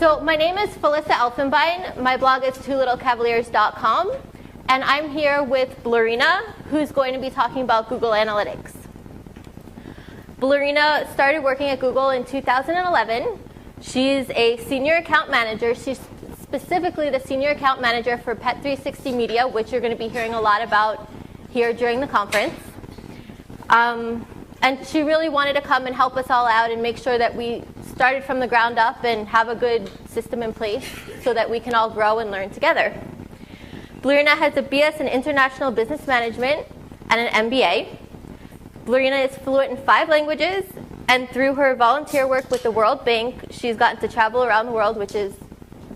So my name is Felissa Elfenbein. My blog is twolittlecavaliers.com. And I'm here with Blurina, who's going to be talking about Google Analytics. Blurina started working at Google in 2011. She's a senior account manager. She's specifically the senior account manager for Pet 360 Media, which you're going to be hearing a lot about here during the conference. And she really wanted to come and help us all out and make sure that we started from the ground up and have a good system in place so that we can all grow and learn together. Blurina has a BS in International Business Management and an MBA. Blurina is fluent in 5 languages, and through her volunteer work with the World Bank, she's gotten to travel around the world, which is,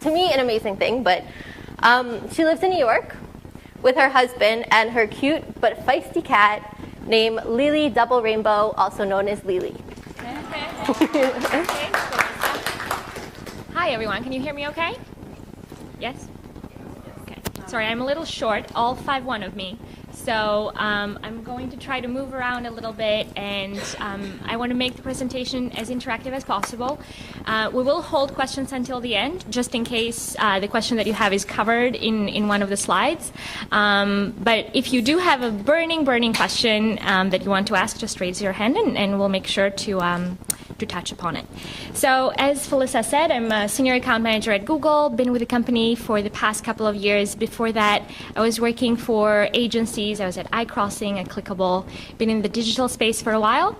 to me, an amazing thing. But she lives in New York with her husband and her cute but feisty cat named Lily Double Rainbow, also known as Lily. Hi, everyone. Can you hear me okay? Yes? Okay. Sorry, I'm a little short, all 5'1" of me. So I'm going to try to move around a little bit, and I want to make the presentation as interactive as possible. We will hold questions until the end, just in case the question that you have is covered in one of the slides. But if you do have a burning question that you want to ask, just raise your hand, and we'll make sure to touch upon it. So as Felissa said, I'm a senior account manager at Google, been with the company for the past couple of years. Before that, I was working for agencies. I was at iCrossing, at Clickable, been in the digital space for a while.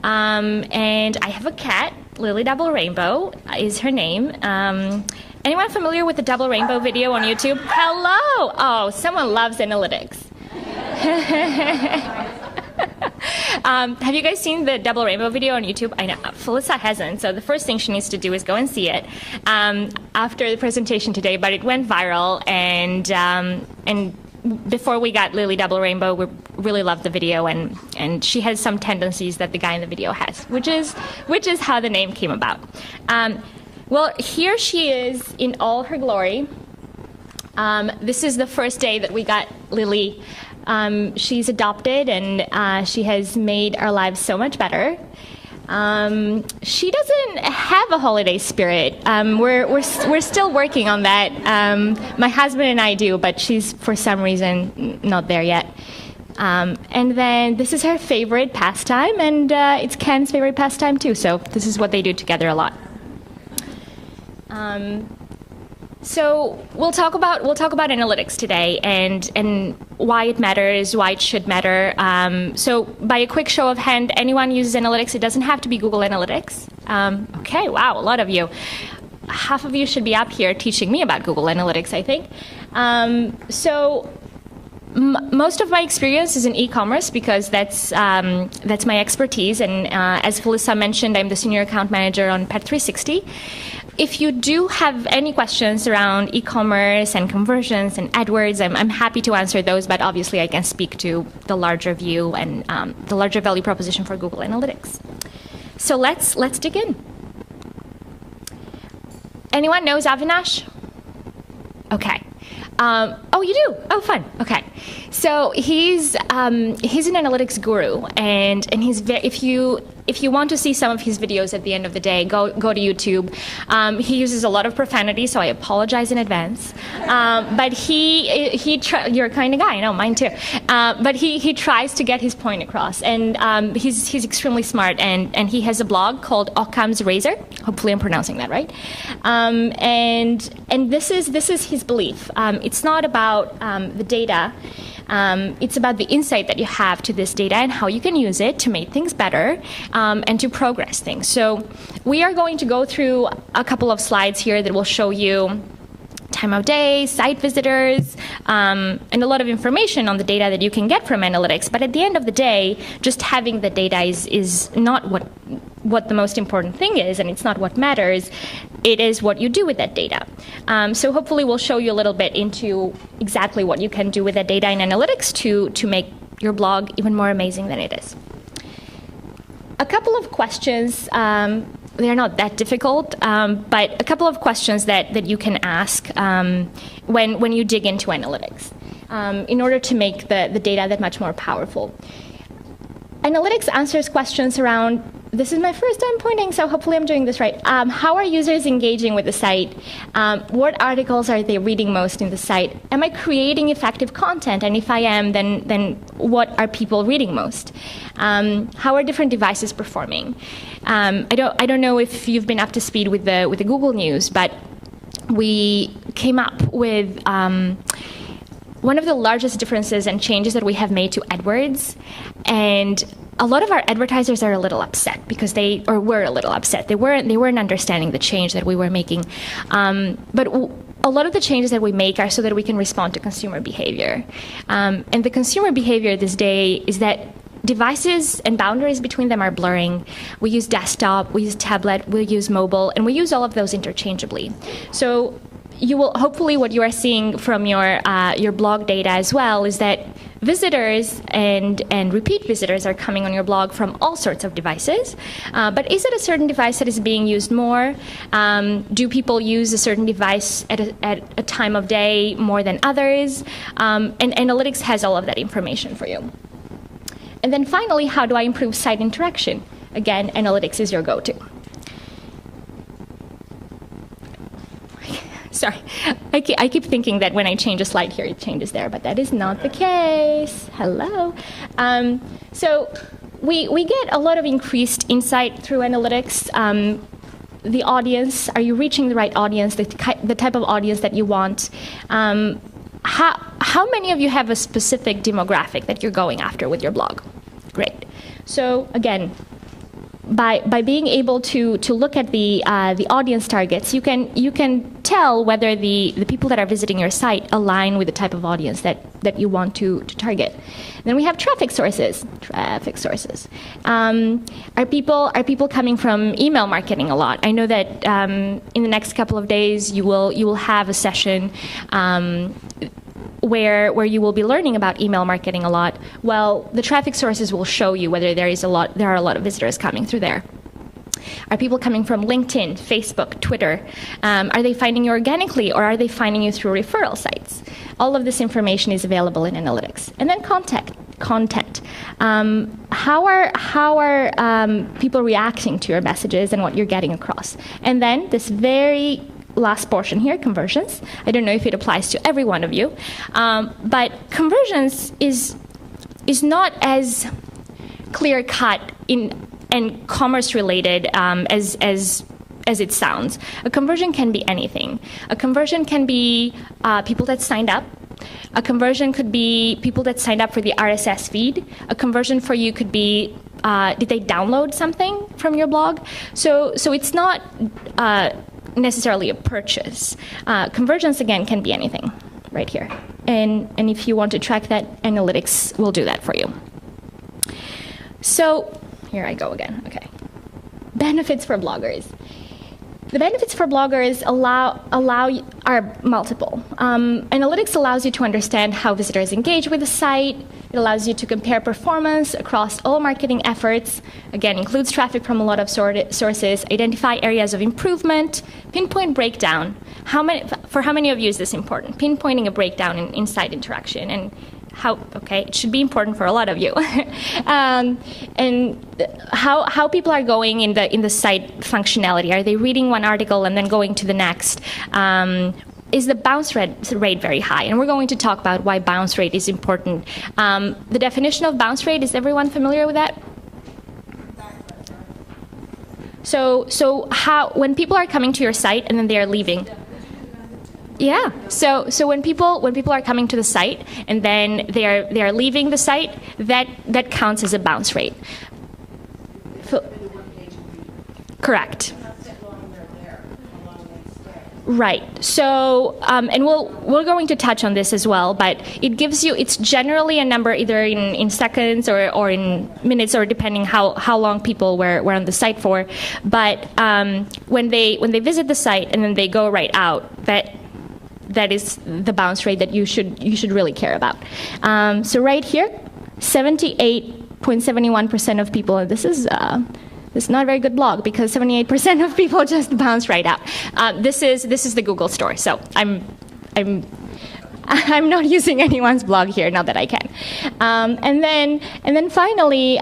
And I have a cat, Lily Double Rainbow is her name. Anyone familiar with the Double Rainbow video on YouTube? Hello! Oh, someone loves analytics. Have you guys seen the Double Rainbow video on YouTube? I know Felissa hasn't, so the first thing she needs to do is go and see it after the presentation today. But it went viral, and before we got Lily Double Rainbow, we really loved the video, and she has some tendencies that the guy in the video has, which is how the name came about. Well, here she is in all her glory. This is the first day that we got Lily. She's adopted, and she has made our lives so much better. She doesn't have a holiday spirit. We're still working on that. My husband and I do, but she's for some reason not there yet. And then this is her favorite pastime, and it's Ken's favorite pastime too. So this is what they do together a lot. So we'll talk about analytics today and why it matters, why it should matter. So by a quick show of hand, anyone uses analytics? It doesn't have to be Google Analytics. Okay, wow, a lot of you. Half of you should be up here teaching me about Google Analytics, I think. Most of my experience is in e-commerce because that's my expertise. And as Felissa mentioned, I'm the senior account manager on Pet 360. If you do have any questions around e-commerce and conversions and AdWords, I'm happy to answer those, but obviously I can speak to the larger view and the larger value proposition for Google Analytics. So let's dig in. Anyone knows Avinash? Okay. Oh, you do? Oh, fun. Okay. So he's an analytics guru, and he's if you want to see some of his videos at the end of the day, go to YouTube. He uses a lot of profanity, so I apologize in advance. But you're a kind of guy, I know, mine too. But he tries to get his point across, and he's extremely smart, and he has a blog called Occam's Razor. Hopefully, I'm pronouncing that right. And this is his belief. It's not about the data. It's about the insight that you have to this data and how you can use it to make things better and to progress things. So we are going to go through a couple of slides here that will show you time of day, site visitors, and a lot of information on the data that you can get from analytics. But at the end of the day, just having the data is not what the most important thing is, and it's not what matters. It is what you do with that data. So hopefully we'll show you a little bit into exactly what you can do with that data in analytics to make your blog even more amazing than it is. A couple of questions, they're not that difficult, but a couple of questions that you can ask when you dig into analytics in order to make the data that much more powerful. Analytics answers questions around this is my first time pointing, so hopefully I'm doing this right. How are users engaging with the site? What articles are they reading most in the site? Am I creating effective content? And if I am, then what are people reading most? How are different devices performing? I don't know if you've been up to speed with the Google News, but we came up with one of the largest differences and changes that we have made to AdWords, and a lot of our advertisers are a little upset because were a little upset. They weren't understanding the change that we were making. But a lot of the changes that we make are so that we can respond to consumer behavior. And the consumer behavior this day is that devices and boundaries between them are blurring. We use desktop, we use tablet, we use mobile, and we use all of those interchangeably. So you will hopefully what you are seeing from your blog data as well is that visitors and repeat visitors are coming on your blog from all sorts of devices. But is it a certain device that is being used more? Do people use a certain device at a time of day more than others? And analytics has all of that information for you. And then finally, how do I improve site interaction? Again, analytics is your go-to. Sorry, I keep thinking that when I change a slide here, it changes there, but that is not the case. Hello. So we get a lot of increased insight through analytics. The audience, are you reaching the right audience, the type of audience that you want? How many of you have a specific demographic that you're going after with your blog? Great. So again, by being able to look at the audience targets, you can tell whether the people that are visiting your site align with the type of audience that you want to target. Then we have traffic sources. Are people coming from email marketing a lot? I know that in the next couple of days you will have a session where you will be learning about email marketing a lot. Well, the traffic sources will show you whether there are a lot of visitors coming through there. Are people coming from LinkedIn, Facebook, Twitter? Are they finding you organically, or are they finding you through referral sites? All of this information is available in analytics. And then content. How are people reacting to your messages and what you're getting across? And then this very last portion here, conversions. I don't know if it applies to every one of you, but conversions is not as clear-cut and commerce-related as it sounds. A conversion can be anything. A conversion can be people that signed up. A conversion could be people that signed up for the RSS feed. A conversion for you could be did they download something from your blog? So it's not necessarily a purchase. Conversions, again, can be anything right here. And if you want to track that, analytics will do that for you. So here I go again. Okay. Benefits for bloggers. The benefits for bloggers are multiple. Analytics allows you to understand how visitors engage with the site. It allows you to compare performance across all marketing efforts. Again, includes traffic from a lot of sources. Identify areas of improvement. Pinpoint breakdown. For how many of you is this important? Pinpointing a breakdown in site interaction, and it should be important for a lot of you. And how people are going in the site functionality. Are they reading one article and then going to the next? Is the bounce rate very high? And we're going to talk about why bounce rate is important. The definition of bounce rate, is everyone familiar with that? So when people are coming to your site and then they are leaving. Yeah. So when people are coming to the site and then they are leaving the site, that counts as a bounce rate. Correct. Right. So, and we're going to touch on this as well, but it gives you, it's generally a number either in seconds or in minutes, or depending how long people were on the site for. But when they visit the site and then they go right out, that is the bounce rate that you should really care about. So right here, 78.71% of people, and this is not a very good blog because 78% of people just bounce right out. This is the Google store, so I'm not using anyone's blog here, not that I can. And then finally,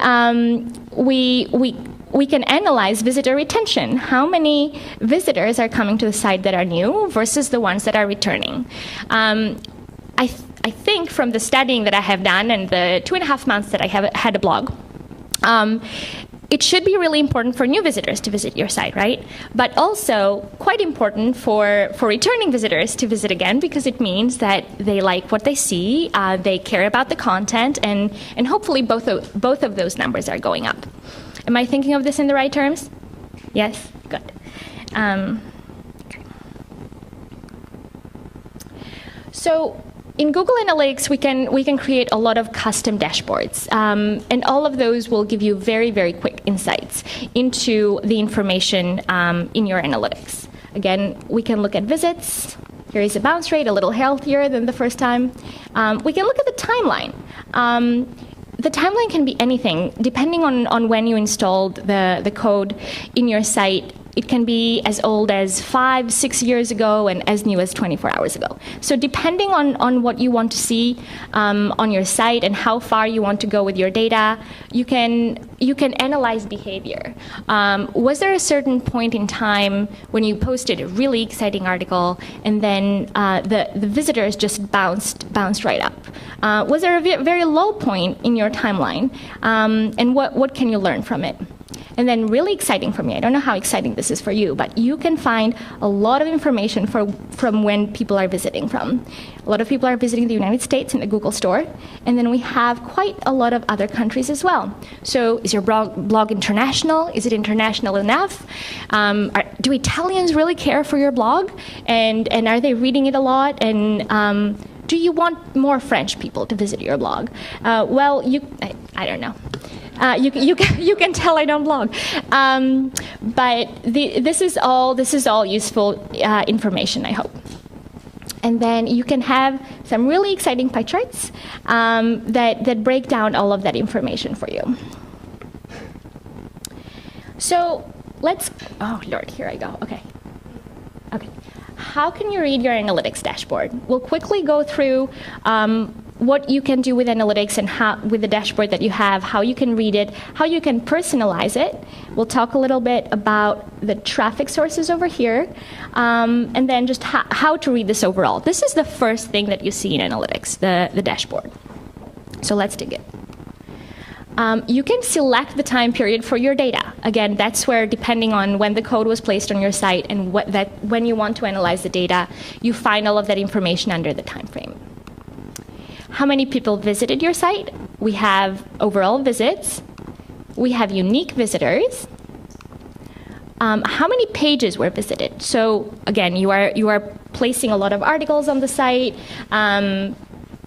we can analyze visitor retention. How many visitors are coming to the site that are new versus the ones that are returning? I think from the studying that I have done and the 2.5 months that I have had a blog, it should be really important for new visitors to visit your site, right? But also quite important for returning visitors to visit again, because it means that they like what they see, they care about the content, and hopefully both of those numbers are going up. Am I thinking of this in the right terms? Yes? Good. Okay. So in Google Analytics, we can create a lot of custom dashboards, and all of those will give you very, very quick insights into the information in your analytics. Again, we can look at visits. Here is a bounce rate, a little healthier than the first time. We can look at the timeline. The timeline can be anything, depending on when you installed the code in your site. It can be as old as 5-6 years ago and as new as 24 hours ago. So depending on what you want to see on your site and how far you want to go with your data, you can analyze behavior. Was there a certain point in time when you posted a really exciting article and then the visitors just bounced right up? Was there a very low point in your timeline? And what can you learn from it? And then really exciting for me, I don't know how exciting this is for you, but you can find a lot of information from when people are visiting from. A lot of people are visiting the United States in the Google Store, and then we have quite a lot of other countries as well. So is your blog international? Is it international enough? Do Italians really care for your blog? And are they reading it a lot? And do you want more French people to visit your blog? Well, I don't know. You can tell I don't blog, but this is all useful information, I hope. And then you can have some really exciting pie charts that break down all of that information for you. So oh Lord, here I go. Okay. How can you read your analytics dashboard? We'll quickly go through what you can do with analytics and with the dashboard that you have, how you can read it, how you can personalize it. We'll talk a little bit about the traffic sources over here, and then just how to read this overall. This is the first thing that you see in analytics, the dashboard. So let's dig in. You can select the time period for your data. Again, that's where, depending on when the code was placed on your site and when you want to analyze the data, you find all of that information under the time frame. How many people visited your site? We have overall visits. We have unique visitors. How many pages were visited? So again, you are placing a lot of articles on the site.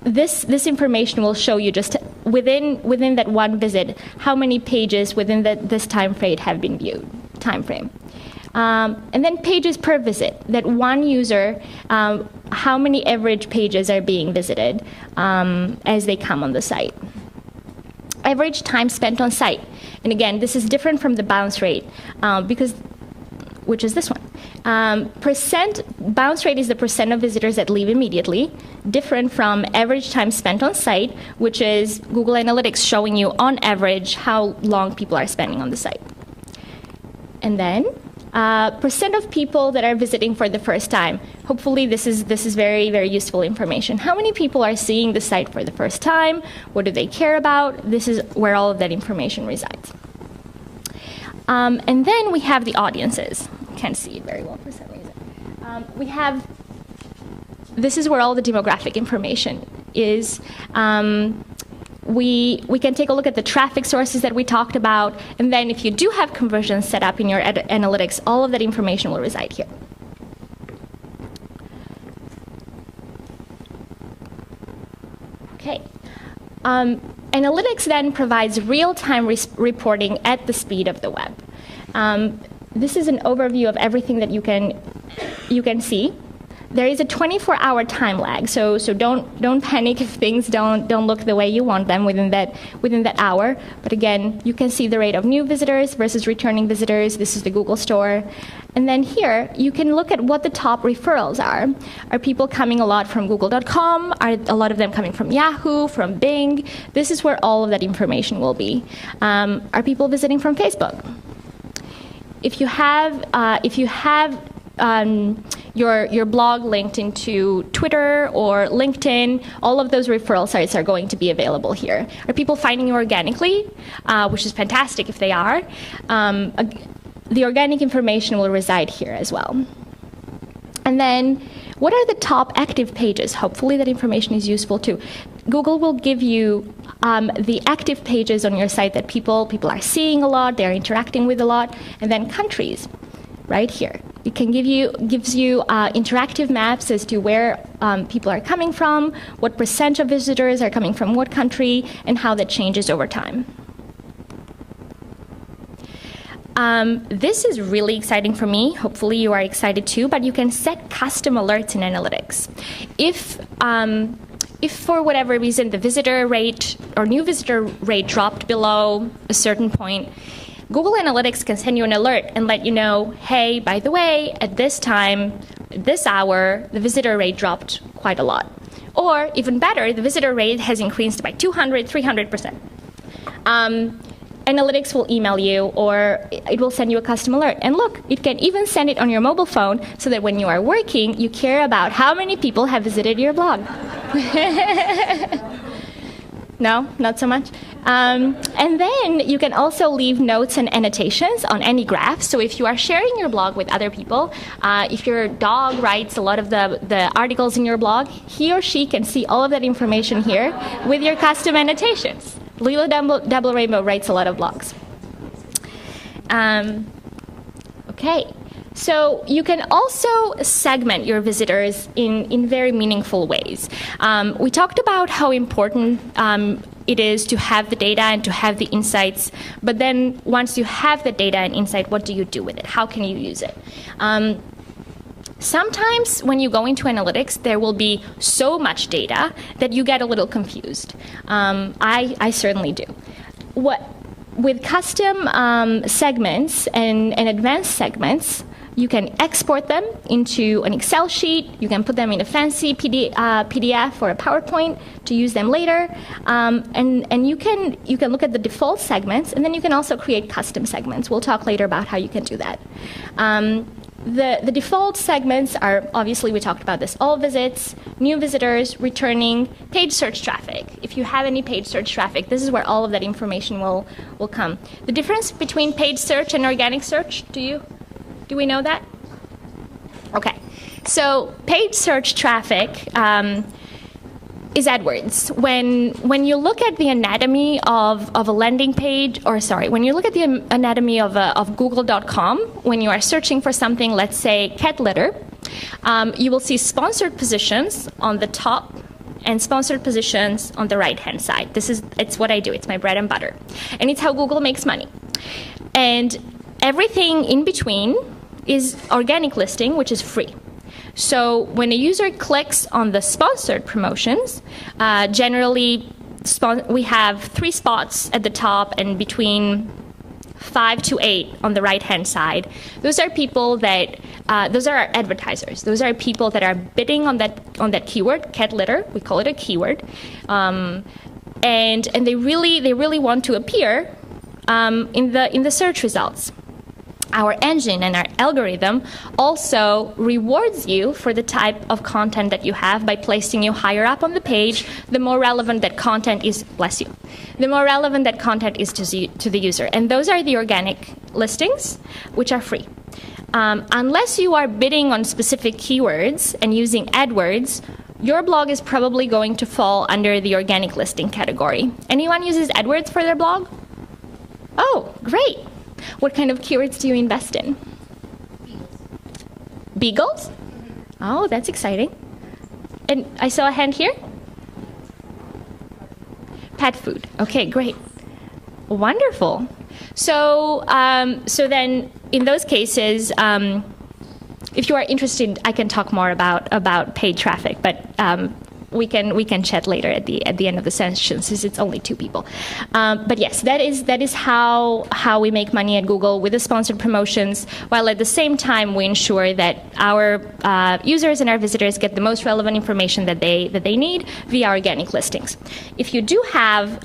This information will show you just within that one visit how many pages within this time frame have been viewed. And then pages per visit. That one user, how many average pages are being visited as they come on the site. Average time spent on site. And again, this is different from the bounce rate which is this one. Bounce rate is the percent of visitors that leave immediately, different from average time spent on site, which is Google Analytics showing you on average how long people are spending on the site. And then percent of people that are visiting for the first time. Hopefully this is very, very useful information. How many people are seeing the site for the first time? What do they care about? This is where all of that information resides. And then we have the audiences. Can't see it very well for some reason. This is where all the demographic information is. We can take a look at the traffic sources that we talked about, and then if you do have conversions set up in your analytics, all of that information will reside here. Okay. Analytics then provides real-time reporting at the speed of the web. This is an overview of everything that you can see. There is a 24-hour time lag, so don't panic if things don't look the way you want them within that hour. But again, you can see the rate of new visitors versus returning visitors. This is the Google Store. And then here, you can look at what the top referrals are. Are people coming a lot from Google.com? Are a lot of them coming from Yahoo, from Bing? This is where all of that information will be. Are people visiting from Facebook? if you have your blog linked into Twitter or LinkedIn, all of those referral sites are going to be available here. Are people finding you organically? Which is fantastic if they are. The organic information will reside here as well. And then, what are the top active pages? Hopefully that information is useful too. Google will give you the active pages on your site that people are seeing a lot, they're interacting with a lot, and then countries, right here. It can gives you interactive maps as to where people are coming from, what percent of visitors are coming from what country, and how that changes over time. This is really exciting for me. Hopefully you are excited too, but you can set custom alerts in analytics. If for whatever reason the visitor rate or new visitor rate dropped below a certain point, Google Analytics can send you an alert and let you know, hey, by the way, at this time, this hour, the visitor rate dropped quite a lot. Or even better, the visitor rate has increased by 200, 300%. Analytics will email you, or it will send you a custom alert. And look, it can even send it on your mobile phone so that when you are working, you care about how many people have visited your blog. No, not so much. And then you can also leave notes and annotations on any graph. So if you are sharing your blog with other people, if your dog writes a lot of the articles in your blog, he or she can see all of that information here with your custom annotations. Lilo Double Rainbow writes a lot of blogs. Okay, so you can also segment your visitors in very meaningful ways. We talked about how important it is to have the data and to have the insights, but then once you have the data and insight, what do you do with it? How can you use it? Sometimes when you go into analytics, there will be so much data that you get a little confused. I certainly do. With custom segments and advanced segments, you can export them into an Excel sheet. You can put them in a fancy PDF or a PowerPoint to use them later. And you can look at the default segments, and then you can also create custom segments. We'll talk later about how you can do that. The default segments are, obviously we talked about this, all visits, new visitors, returning, page search traffic. If you have any page search traffic, this is where all of that information will come. The difference between paid search and organic search, do we know that? Okay, so paid search traffic is AdWords. When you look at the anatomy of a landing page, or sorry, when you look at the anatomy of Google.com, when you are searching for something, let's say cat litter, you will see sponsored positions on the top and sponsored positions on the right-hand side. It's what I do. It's my bread and butter. And it's how Google makes money. And everything in between is organic listing, which is free. So when a user clicks on the sponsored promotions, generally we have 3 spots at the top and between 5 to 8 on the right-hand side. Those are people that, those are our advertisers. Those are people that are bidding on that keyword, cat litter. We call it a keyword, and they really want to appear in the search results. Our engine and our algorithm also rewards you for the type of content that you have by placing you higher up on the page. The more relevant that content is, bless you, the more relevant that content is to the user. And those are the organic listings, which are free. Unless you are bidding on specific keywords and using AdWords, your blog is probably going to fall under the organic listing category. Anyone uses AdWords for their blog? Oh, great. What kind of keywords do you invest in? Beagles? Oh, that's exciting. And I saw a hand here. Pet food. Okay, great. Wonderful. So, so then in those cases, if you are interested, I can talk more about paid traffic, but we can chat later at the end of the session, since it's only 2 people. But yes, that is how we make money at Google with the sponsored promotions, while at the same time we ensure that our users and our visitors get the most relevant information that they need via organic listings. If you do have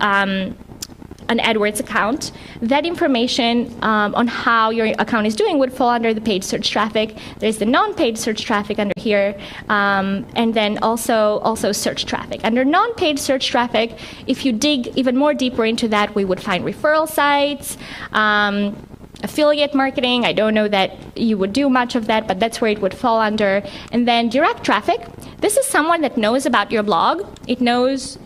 an AdWords account, that information on how your account is doing would fall under the paid search traffic. There's the non-paid search traffic under here, and then also search traffic. Under non-paid search traffic, if you dig even more deeper into that, we would find referral sites, affiliate marketing. I don't know that you would do much of that, but that's where it would fall under. And then direct traffic. This is someone that knows about your blog. It knows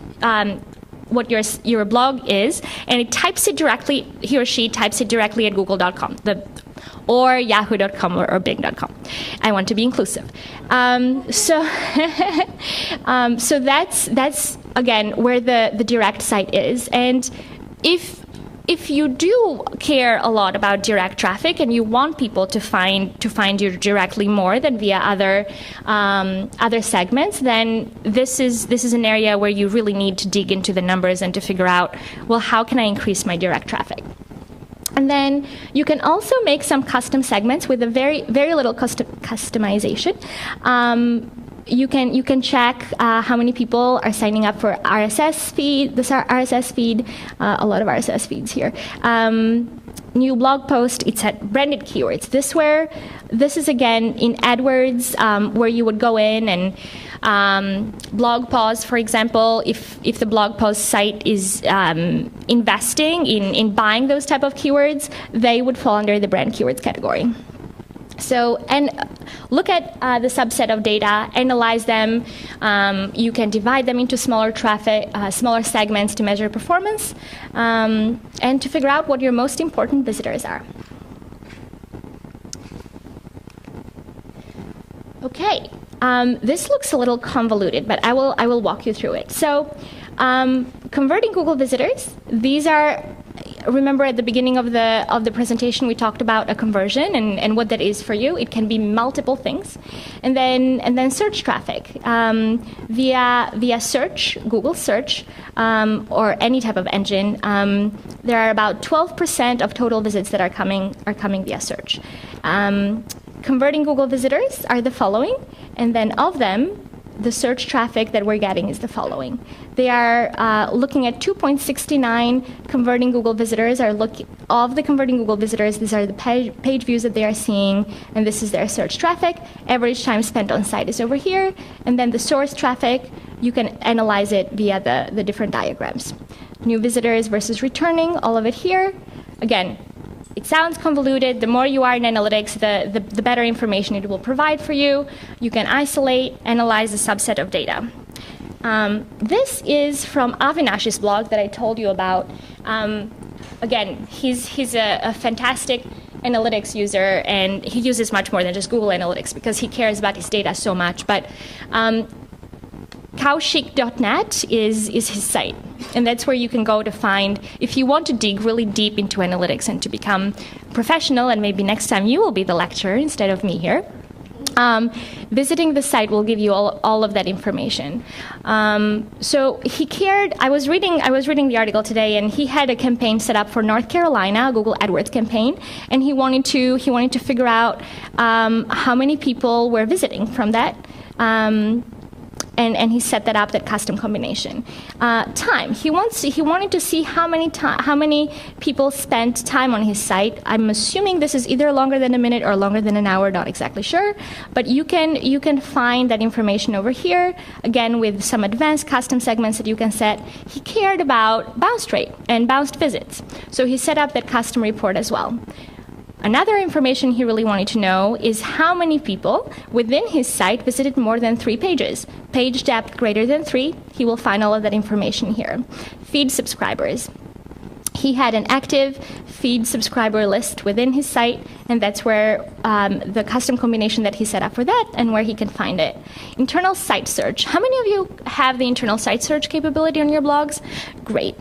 what your blog is, and it types it directly, he or she types it directly at google.com or yahoo.com or bing.com. I want to be inclusive. So that's again where the direct site is. And if you do care a lot about direct traffic and you want people to find you directly more than via other segments, then this is an area where you really need to dig into the numbers and to figure out, well, how can I increase my direct traffic? And then you can also make some custom segments with a very little customization. You can check how many people are signing up for RSS feed. This RSS feed, a lot of RSS feeds here. New blog post. It's at branded keywords. This is again in AdWords, where you would go in and BlogPaws, for example, if the BlogPaws site is investing in buying those type of keywords, they would fall under the brand keywords category. So, and look at the subset of data, analyze them. You can divide them into smaller segments to measure performance, and to figure out what your most important visitors are. Okay, this looks a little convoluted, but I will walk you through it. So, converting Google visitors. These are. Remember at the beginning of the presentation we talked about a conversion and what that is for you. It can be multiple things, and then search traffic via search, Google search, or any type of engine. There are about 12% of total visits that are coming via search. Converting Google visitors are the following, and then of them, the search traffic that we're getting is the following. They are looking at 2.69 converting Google visitors. Of the converting Google visitors, these are the page views that they are seeing, and this is their search traffic. Average time spent on site is over here, and then the source traffic, you can analyze it via the different diagrams. New visitors versus returning, all of it here. Again, it sounds convoluted. The more you are in analytics, the better information it will provide for you. You can isolate, analyze a subset of data. This is from Avinash's blog that I told you about. Again, he's a fantastic analytics user, and he uses much more than just Google Analytics because he cares about his data so much. But Kaushik.net is his site, and that's where you can go to find, if you want to dig really deep into analytics and to become professional, and maybe next time you will be the lecturer instead of me here. Visiting the site will give you all of that information. So he cared. I was reading the article today, and he had a campaign set up for North Carolina, a Google AdWords campaign, and he wanted to figure out how many people were visiting from that. And he set that up, that custom combination. Time. He wanted to see how many people spent time on his site. I'm assuming this is either longer than a minute or longer than an hour. Not exactly sure, but you can find that information over here. Again, with some advanced custom segments that you can set. He cared about bounce rate and bounced visits, so he set up that custom report as well. Another information he really wanted to know is how many people within his site visited more than 3 pages. Page depth greater than 3, he will find all of that information here. Feed subscribers. He had an active feed subscriber list within his site, and that's where the custom combination that he set up for that and where he can find it. Internal site search. How many of you have the internal site search capability on your blogs? Great.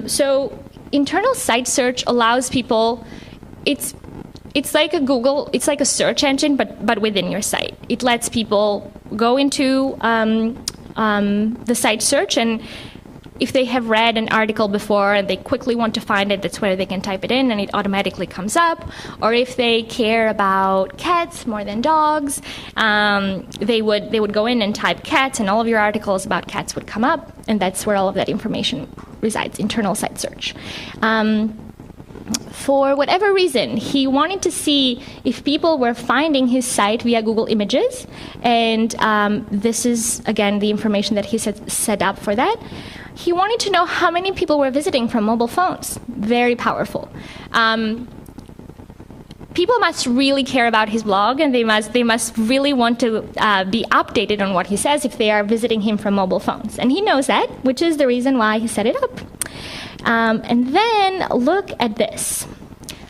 So internal site search allows people, it's like a Google, it's like a search engine, but within your site. It lets people go into the site search, and if they have read an article before and they quickly want to find it, that's where they can type it in and it automatically comes up. Or if they care about cats more than dogs, they would go in and type cats, and all of your articles about cats would come up, and that's where all of that information resides, internal site search. For whatever reason, he wanted to see if people were finding his site via Google Images, and this is, again, the information that he set up for that. He wanted to know how many people were visiting from mobile phones. Very powerful. People must really care about his blog, and they must really want to be updated on what he says if they are visiting him from mobile phones. And he knows that, which is the reason why he set it up. And then look at this.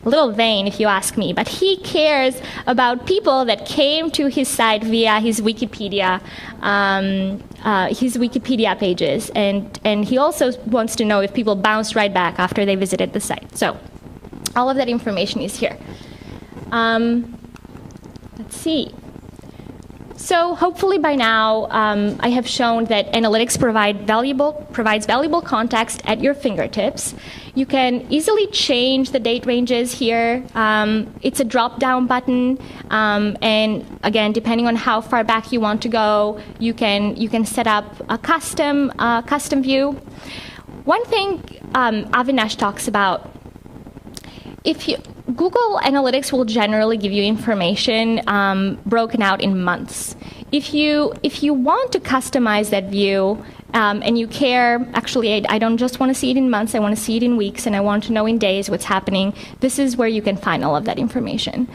A little vain, if you ask me, but he cares about people that came to his site via his Wikipedia pages, and he also wants to know if people bounced right back after they visited the site. So all of that information is here. Let's see. So hopefully by now I have shown that analytics provides valuable context at your fingertips. You can easily change the date ranges here. It's a drop-down button, and again, depending on how far back you want to go, you can set up a custom view. One thing Avinash talks about, Google Analytics will generally give you information broken out in months. If you want to customize that view and you care, actually, I don't just want to see it in months, I want to see it in weeks, and I want to know in days what's happening, this is where you can find all of that information.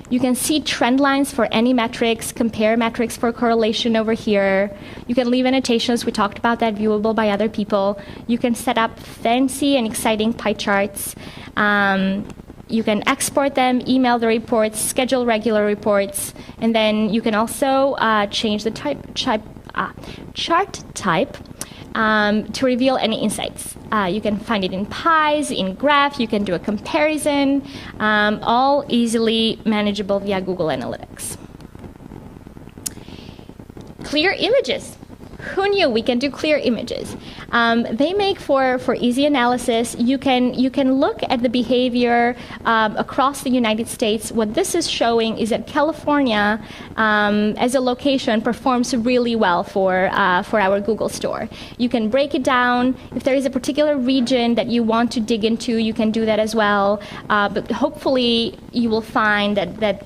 You can see trend lines for any metrics, compare metrics for correlation over here. You can leave annotations, we talked about that, viewable by other people. You can set up fancy and exciting pie charts. You can export them, email the reports, schedule regular reports, and then you can also change the chart type to reveal any insights. You can find it in pies, in graph, you can do a comparison, all easily manageable via Google Analytics. Clear images. Who knew we can do clear images? They make for easy analysis. You can look at the behavior across the United States. What this is showing is that California, as a location, performs really well for our Google store. You can break it down. If there is a particular region that you want to dig into, you can do that as well. But hopefully, you will find that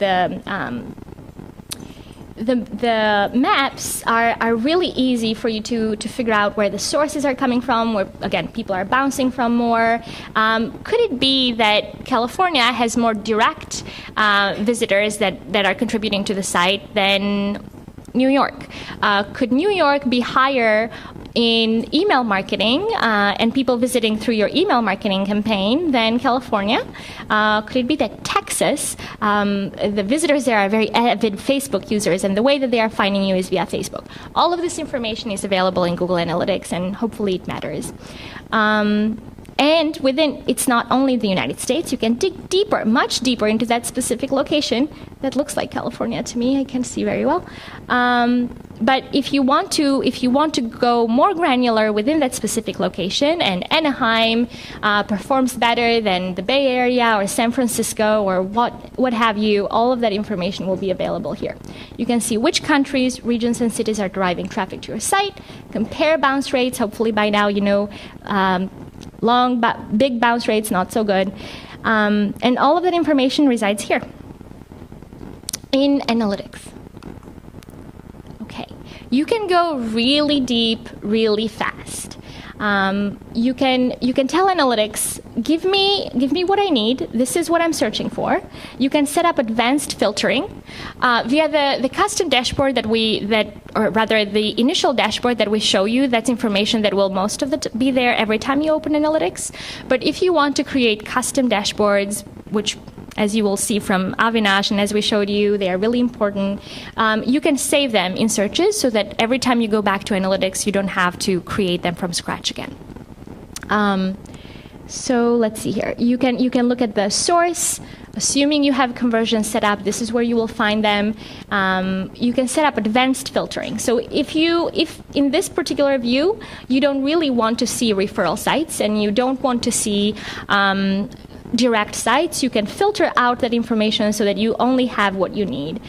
the maps are really easy for you to figure out where the sources are coming from, where, again, people are bouncing from more. Could it be that California has more direct visitors that are contributing to the site than New York? Could New York be higher in email marketing and people visiting through your email marketing campaign than California? Could it be that Texas, the visitors there are very avid Facebook users, and the way that they are finding you is via Facebook? All of this information is available in Google Analytics, and hopefully it matters. And within, it's not only the United States, you can dig deeper, much deeper into that specific location. That looks like California to me, I can see very well. But if you want to go more granular within that specific location, and Anaheim performs better than the Bay Area or San Francisco or what have you, all of that information will be available here. You can see which countries, regions, and cities are driving traffic to your site, compare bounce rates. Hopefully by now you know big bounce rates, not so good. And all of that information resides here in analytics. Okay, you can go really deep, really fast. You can tell analytics, give me what I need. This is what I'm searching for. You can set up advanced filtering via the custom dashboard or rather the initial dashboard that we show you. That's information that will most of it be there every time you open analytics. But if you want to create custom dashboards, which, as you will see from Avinash and as we showed you, they are really important. You can save them in searches so that every time you go back to analytics, you don't have to create them from scratch again. So let's see here. You can look at the source. Assuming you have conversions set up, this is where you will find them. You can set up advanced filtering. So if in this particular view, you don't really want to see referral sites and you don't want to see direct sites, you can filter out that information so that you only have what you need.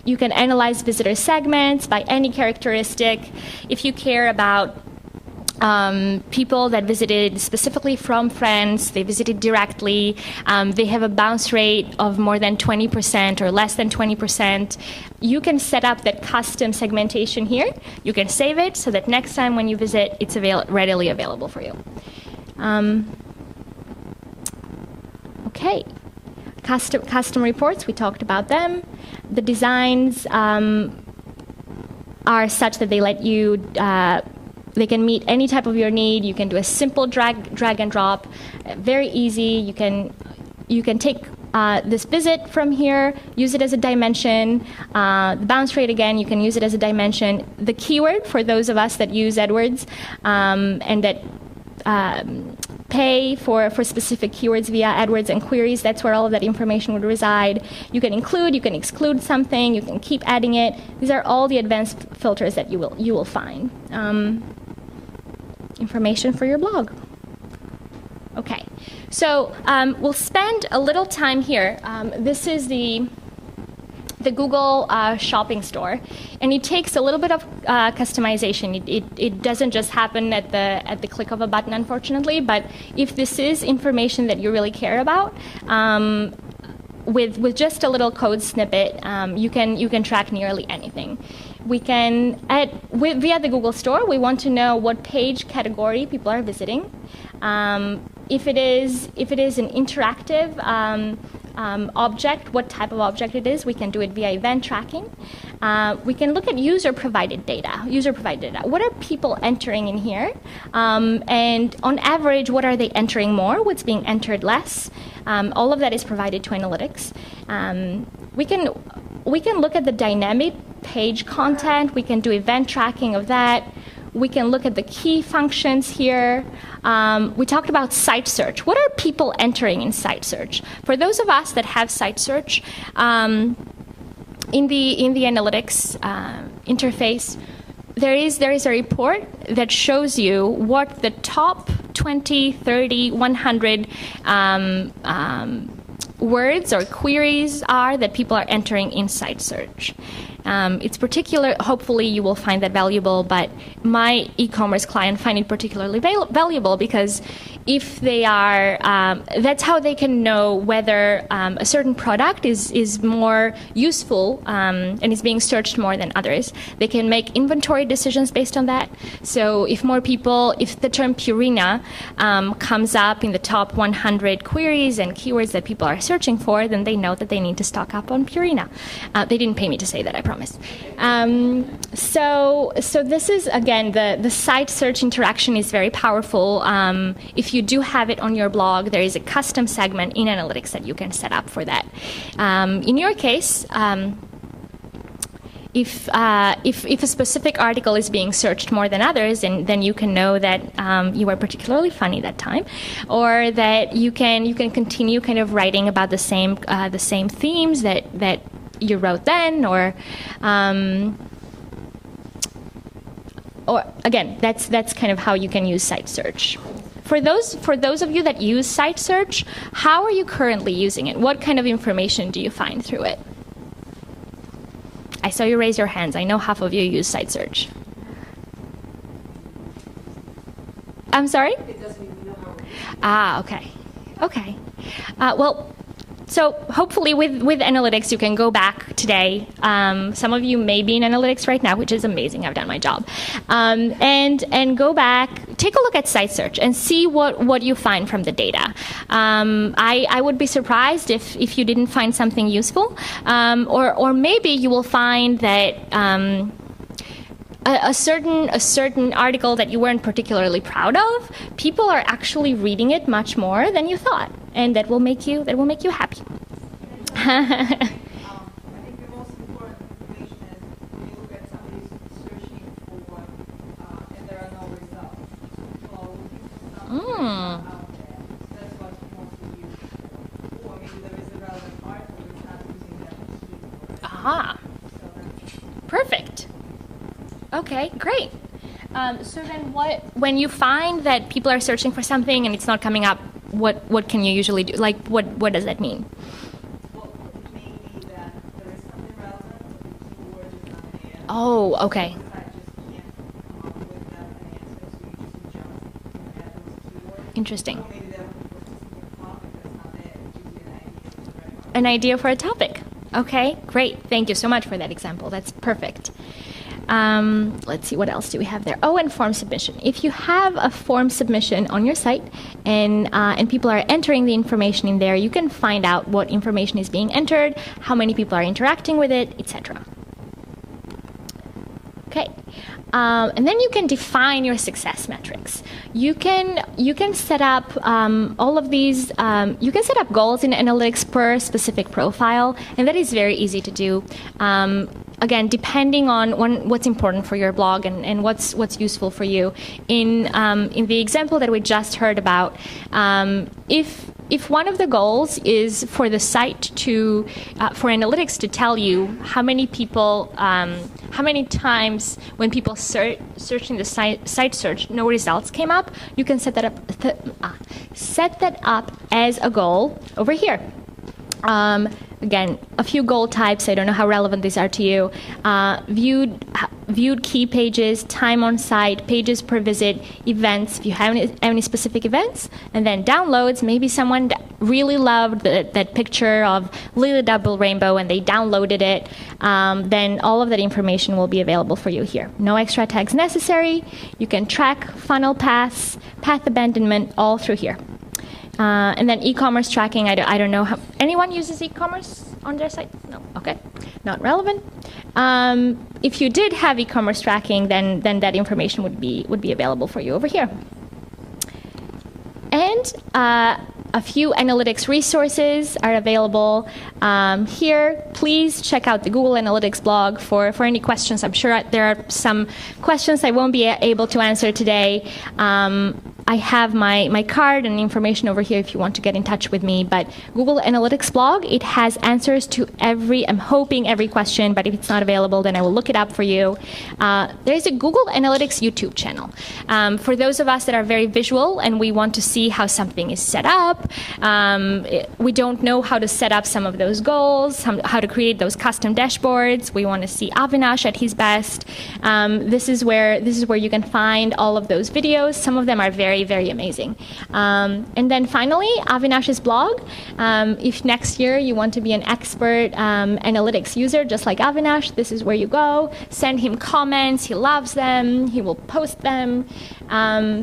You can analyze visitor segments by any characteristic. If you care about people that visited specifically from friends, they visited directly, they have a bounce rate of more than 20% or less than 20%, you can set up that custom segmentation here. You can save it so that next time when you visit, it's readily available for you. Okay, custom reports, we talked about them. The designs are such that they let you they can meet any type of your need. You can do a simple drag and drop, very easy. You can take this visit from here, use it as a dimension. The bounce rate, again, you can use it as a dimension. The keyword, for those of us that use AdWords and that pay for specific keywords via AdWords and queries, that's where all of that information would reside. You can include, you can exclude something, you can keep adding it. These are all the advanced filters that you will find. Information for your blog. Okay, so we'll spend a little time here. This is the Google shopping store, and it takes a little bit of customization. It doesn't just happen at the click of a button, unfortunately. But if this is information that you really care about, with just a little code snippet, you can track nearly anything. We can via the Google Store. We want to know what page category people are visiting. If it is an interactive object, what type of object it is, we can do it via event tracking. We can look at user-provided data. What are people entering in here? And on average, what are they entering more? What's being entered less? All of that is provided to analytics. We can look at the dynamic page content. We can do event tracking of that. We can look at the key functions here. We talked about site search. What are people entering in site search? For those of us that have site search, in the analytics interface, there is a report that shows you what the top 20, 30, 100 words or queries are that people are entering in site search. It's particular, hopefully you will find that valuable, but my e-commerce client find it particularly valuable because if they are, that's how they can know whether a certain product is more useful and is being searched more than others. They can make inventory decisions based on that. So if the term Purina comes up in the top 100 queries and keywords that people are searching for, then they know that they need to stock up on Purina. They didn't pay me to say that, I promise. So this is, again, the site search interaction is very powerful. If you do have it on your blog, there is a custom segment in analytics that you can set up for that. In your case, if a specific article is being searched more than others, then you can know that you are particularly funny that time, or that you can continue kind of writing about the same themes that you wrote then, or again, that's kind of how you can use site search. For those of you that use site search, how are you currently using it? What kind of information do you find through it? I saw you raise your hands. I know half of you use site search. I'm sorry? It doesn't even know how. Ah, okay. Okay. Well, so hopefully with analytics, you can go back today. Some of you may be in analytics right now, which is amazing. I've done my job. And go back, take a look at site search and see what you find from the data. I would be surprised if you didn't find something useful. Or maybe you will find that a certain article that you weren't particularly proud of, people are actually reading it much more than you thought, and that will make you happy. I think the most important information is when you look at somebody's searching for, and there are no results. So looking for something out there. So that's what's mostly used for. Or maybe there is a relevant article that's not using that keyword. Aha. So that's Perfect. Okay, great. So then when you find that people are searching for something and it's not coming up, what can you usually do? Like, what does that mean? well, it may be that there is something relevant, but Oh, okay. I just can't come up with an answer, so you just adjust, add those keywords. Interesting. So maybe that would be a specific topic that's not there, it gives you an idea to write about. An idea for a topic. Okay, great. Thank you so much for that example. That's perfect. Let's see, what else do we have there? Oh, and form submission. If you have a form submission on your site and people are entering the information in there, you can find out what information is being entered, how many people are interacting with it, etc. Okay. And then you can define your success metrics. You can set up all of these. You can set up goals in analytics per specific profile, and that is very easy to do. Again, depending on what's important for your blog and what's useful for you. In the example that we just heard about, if one of the goals is for the site to, for analytics to tell you how many people, how many times when people searching the site search, no results came up, you can set that up as a goal over here. Again, a few goal types. I don't know how relevant these are to you. Viewed key pages, time on site, pages per visit, events, if you have any specific events, and then downloads. Maybe someone really loved that picture of Lily Double Rainbow and they downloaded it. Then all of that information will be available for you here. No extra tags necessary. You can track funnel paths, path abandonment, all through here. And then e-commerce tracking, I don't know how anyone uses e-commerce on their site? No, okay, not relevant. If you did have e-commerce tracking, then that information would be available for you over here. And a few analytics resources are available here. Please check out the Google Analytics blog for any questions. I'm sure there are some questions I won't be able to answer today. I have my card and information over here if you want to get in touch with me. But Google Analytics blog, it has answers to I'm hoping every question, but if it's not available, then I will look it up for you. There's a Google Analytics YouTube channel. For those of us that are very visual and we want to see how something is set up, we don't know how to set up some of those goals, how to create those custom dashboards. We want to see Avinash at his best. This is where you can find all of those videos. Some of them are very, very amazing. And then finally, Avinash's blog. If next year you want to be an expert analytics user, just like Avinash, this is where you go. Send him comments. He loves them. He will post them.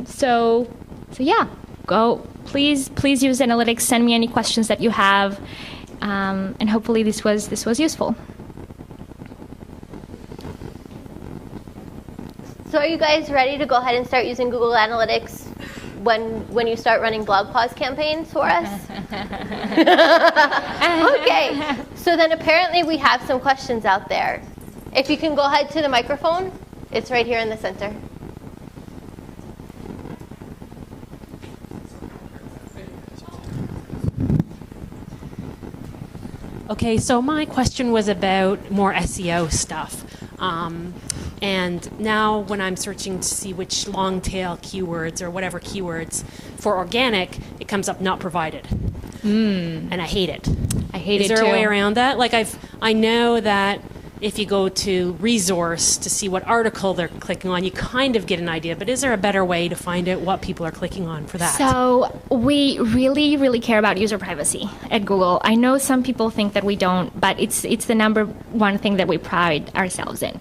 So yeah, go. Please use analytics. Send me any questions that you have, and hopefully this was useful. So are you guys ready to go ahead and start using Google Analytics when you start running BlogPaws campaigns for us? Okay. So then apparently we have some questions out there. If you can go ahead to the microphone, it's right here in the center. Okay, so my question was about more SEO stuff. And now when I'm searching to see which long tail keywords or whatever keywords for organic, it comes up not provided. And I hate it. I hate it too. Is there a way around that? Like I know that if you go to resource to see what article they're clicking on, you kind of get an idea, but is there a better way to find out what people are clicking on for that? So we really, really care about user privacy at Google. I know some people think that we don't, but it's the number one thing that we pride ourselves in.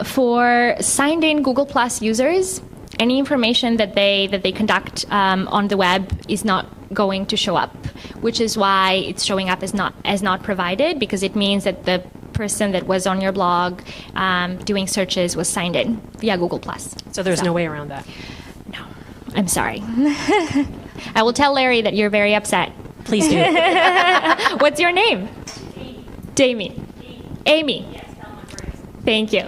For signed in Google Plus users, any information that they conduct on the web is not going to show up, which is why it's showing up as not provided, because it means that the person that was on your blog doing searches was signed in via Google Plus. So there's no way around that? No. I'm sorry. I will tell Larry that you're very upset. Please do. What's your name? Damien. Amy. Thank you.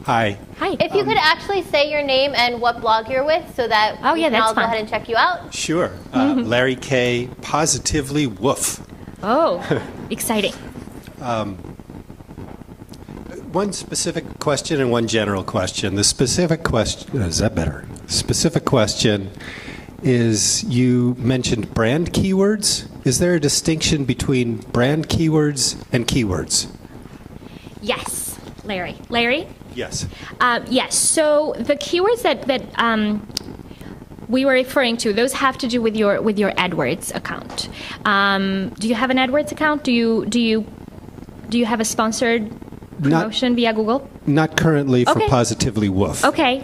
Hi. Hi. If you could actually say your name and what blog you're with so that we can all go ahead and check you out. Sure. Larry K. Positively Woof. Oh, exciting. One specific question and one general question. The specific question, is that better? Specific question is, you mentioned brand keywords. Is there a distinction between brand keywords and keywords? Yes, Larry. Larry? Yes. Yes. So the keywords that we were referring to, those have to do with your AdWords account. Do you have an AdWords account? Do you have a sponsored promotion via Google? Not currently for Okay. Positively Woof. Okay.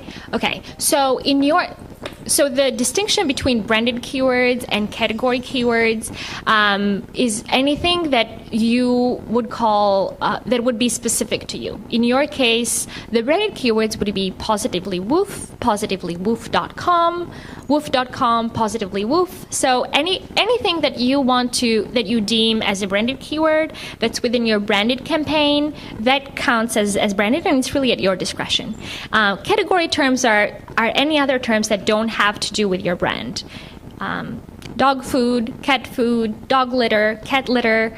So the distinction between branded keywords and category keywords is anything that you would call that would be specific to you. In your case, the branded keywords would be Positively Woof, PositivelyWoof.com, Woof.com, Positively Woof. So anything that you deem as a branded keyword that's within your branded campaign, that counts as branded, and it's really at your discretion. Category terms are any other terms that don't have to do with your brand. Dog food, dog litter, cat litter.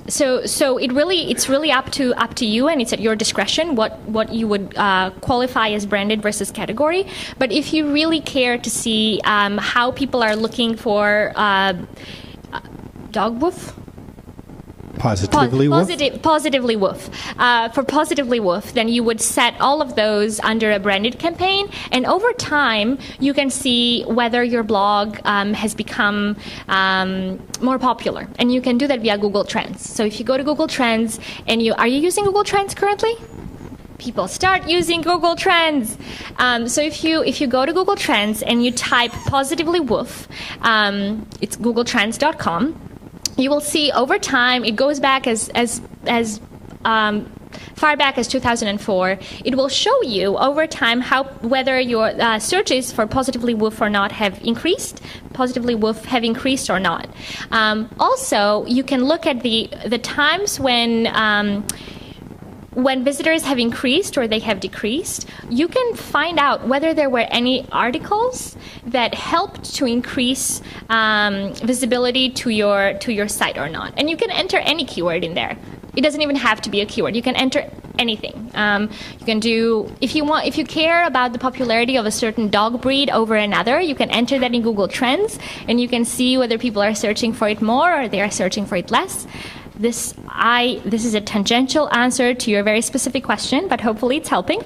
So it's really up to you, and it's at your discretion what you would qualify as branded versus category. But if you really care to see how people are looking for dog woof. Positively Woof? Positively Woof. For Positively Woof, then you would set all of those under a branded campaign, and over time, you can see whether your blog has become more popular. And you can do that via Google Trends. So if you go to Google Trends, and are you using Google Trends currently? People start using Google Trends. So if you go to Google Trends and you type Positively Woof, it's googletrends.com. You will see over time, it goes back as far back as 2004. It will show you over time whether your searches for Positively Woof or not have increased, Positively Woof have increased or not. Also, you can look at the times when visitors have increased or they have decreased. You can find out whether there were any articles that helped to increase visibility to your site or not. And you can enter any keyword in there. It doesn't even have to be a keyword. You can enter anything. You can do, if you care about the popularity of a certain dog breed over another, you can enter that in Google Trends, and you can see whether people are searching for it more or they are searching for it less. This is a tangential answer to your very specific question, but hopefully it's helping.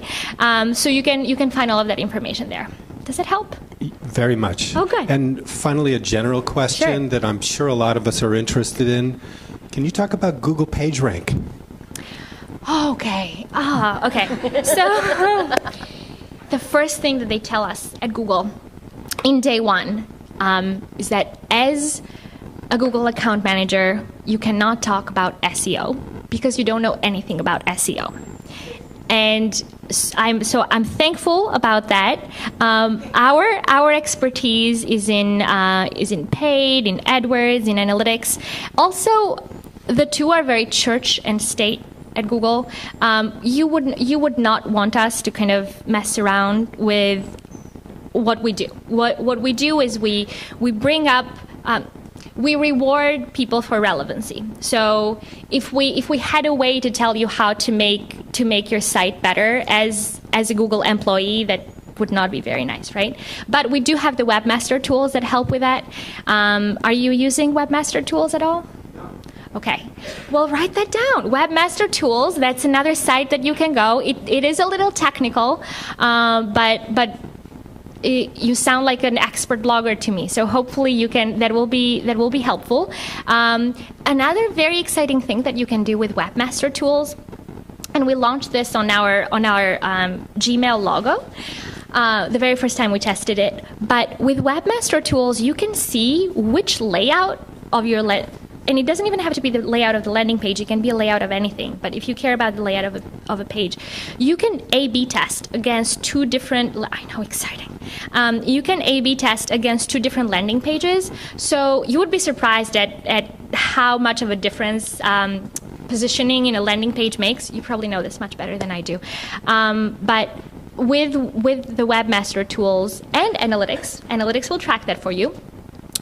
So you can find all of that information there. Does it help? Very much. Oh, good. And finally, a general question Sure. that I'm sure a lot of us are interested in. Can you talk about Google PageRank? Okay. Okay. So the first thing that they tell us at Google in day one is that as a Google account manager, you cannot talk about SEO because you don't know anything about SEO. And I'm thankful about that. Our expertise is in paid, in AdWords, in analytics. Also, the two are very church and state at Google. You would not want us to kind of mess around with what we do. What we do is we bring up. We reward people for relevancy. So if we had a way to tell you how to make your site better as a Google employee, that would not be very nice, right? But we do have the Webmaster tools that help with that. Are you using Webmaster tools at all? No. Okay. Well, write that down. Webmaster tools. That's another site that you can go. It is a little technical, but you sound like an expert blogger to me, so hopefully that will be helpful. Another very exciting thing that you can do with Webmaster tools, and we launched this on our Gmail logo the very first time we tested it. But with Webmaster tools, you can see which layout of your and it doesn't even have to be the layout of the landing page. It can be a layout of anything. But if you care about the layout of a page, you can A/B test against two different. I know, exciting. You can A/B test against two different landing pages. So you would be surprised at how much of a difference positioning in a landing page makes. You probably know this much better than I do. But with the Webmaster tools and analytics will track that for you.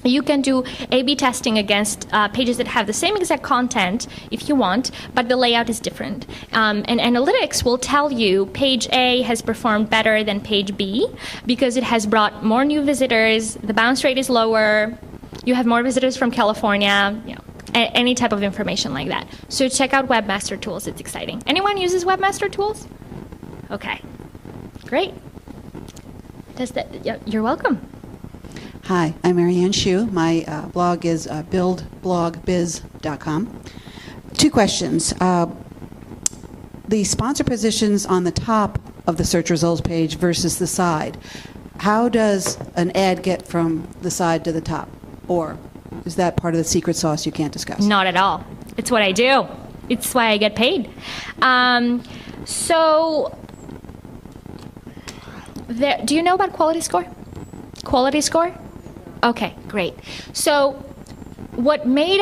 You can do A/B testing against pages that have the same exact content if you want, but the layout is different. And analytics will tell you page A has performed better than page B because it has brought more new visitors, the bounce rate is lower, you have more visitors from California, any type of information like that. So check out Webmaster Tools. It's exciting. Anyone uses Webmaster Tools? Okay, great. You're welcome. Hi, I'm Marianne Shue. My blog is buildblogbiz.com. Two questions. The sponsor positions on the top of the search results page versus the side. How does an ad get from the side to the top? Or is that part of the secret sauce you can't discuss? Not at all. It's what I do. It's why I get paid. Do you know about quality score? Quality score? Okay, great. So what made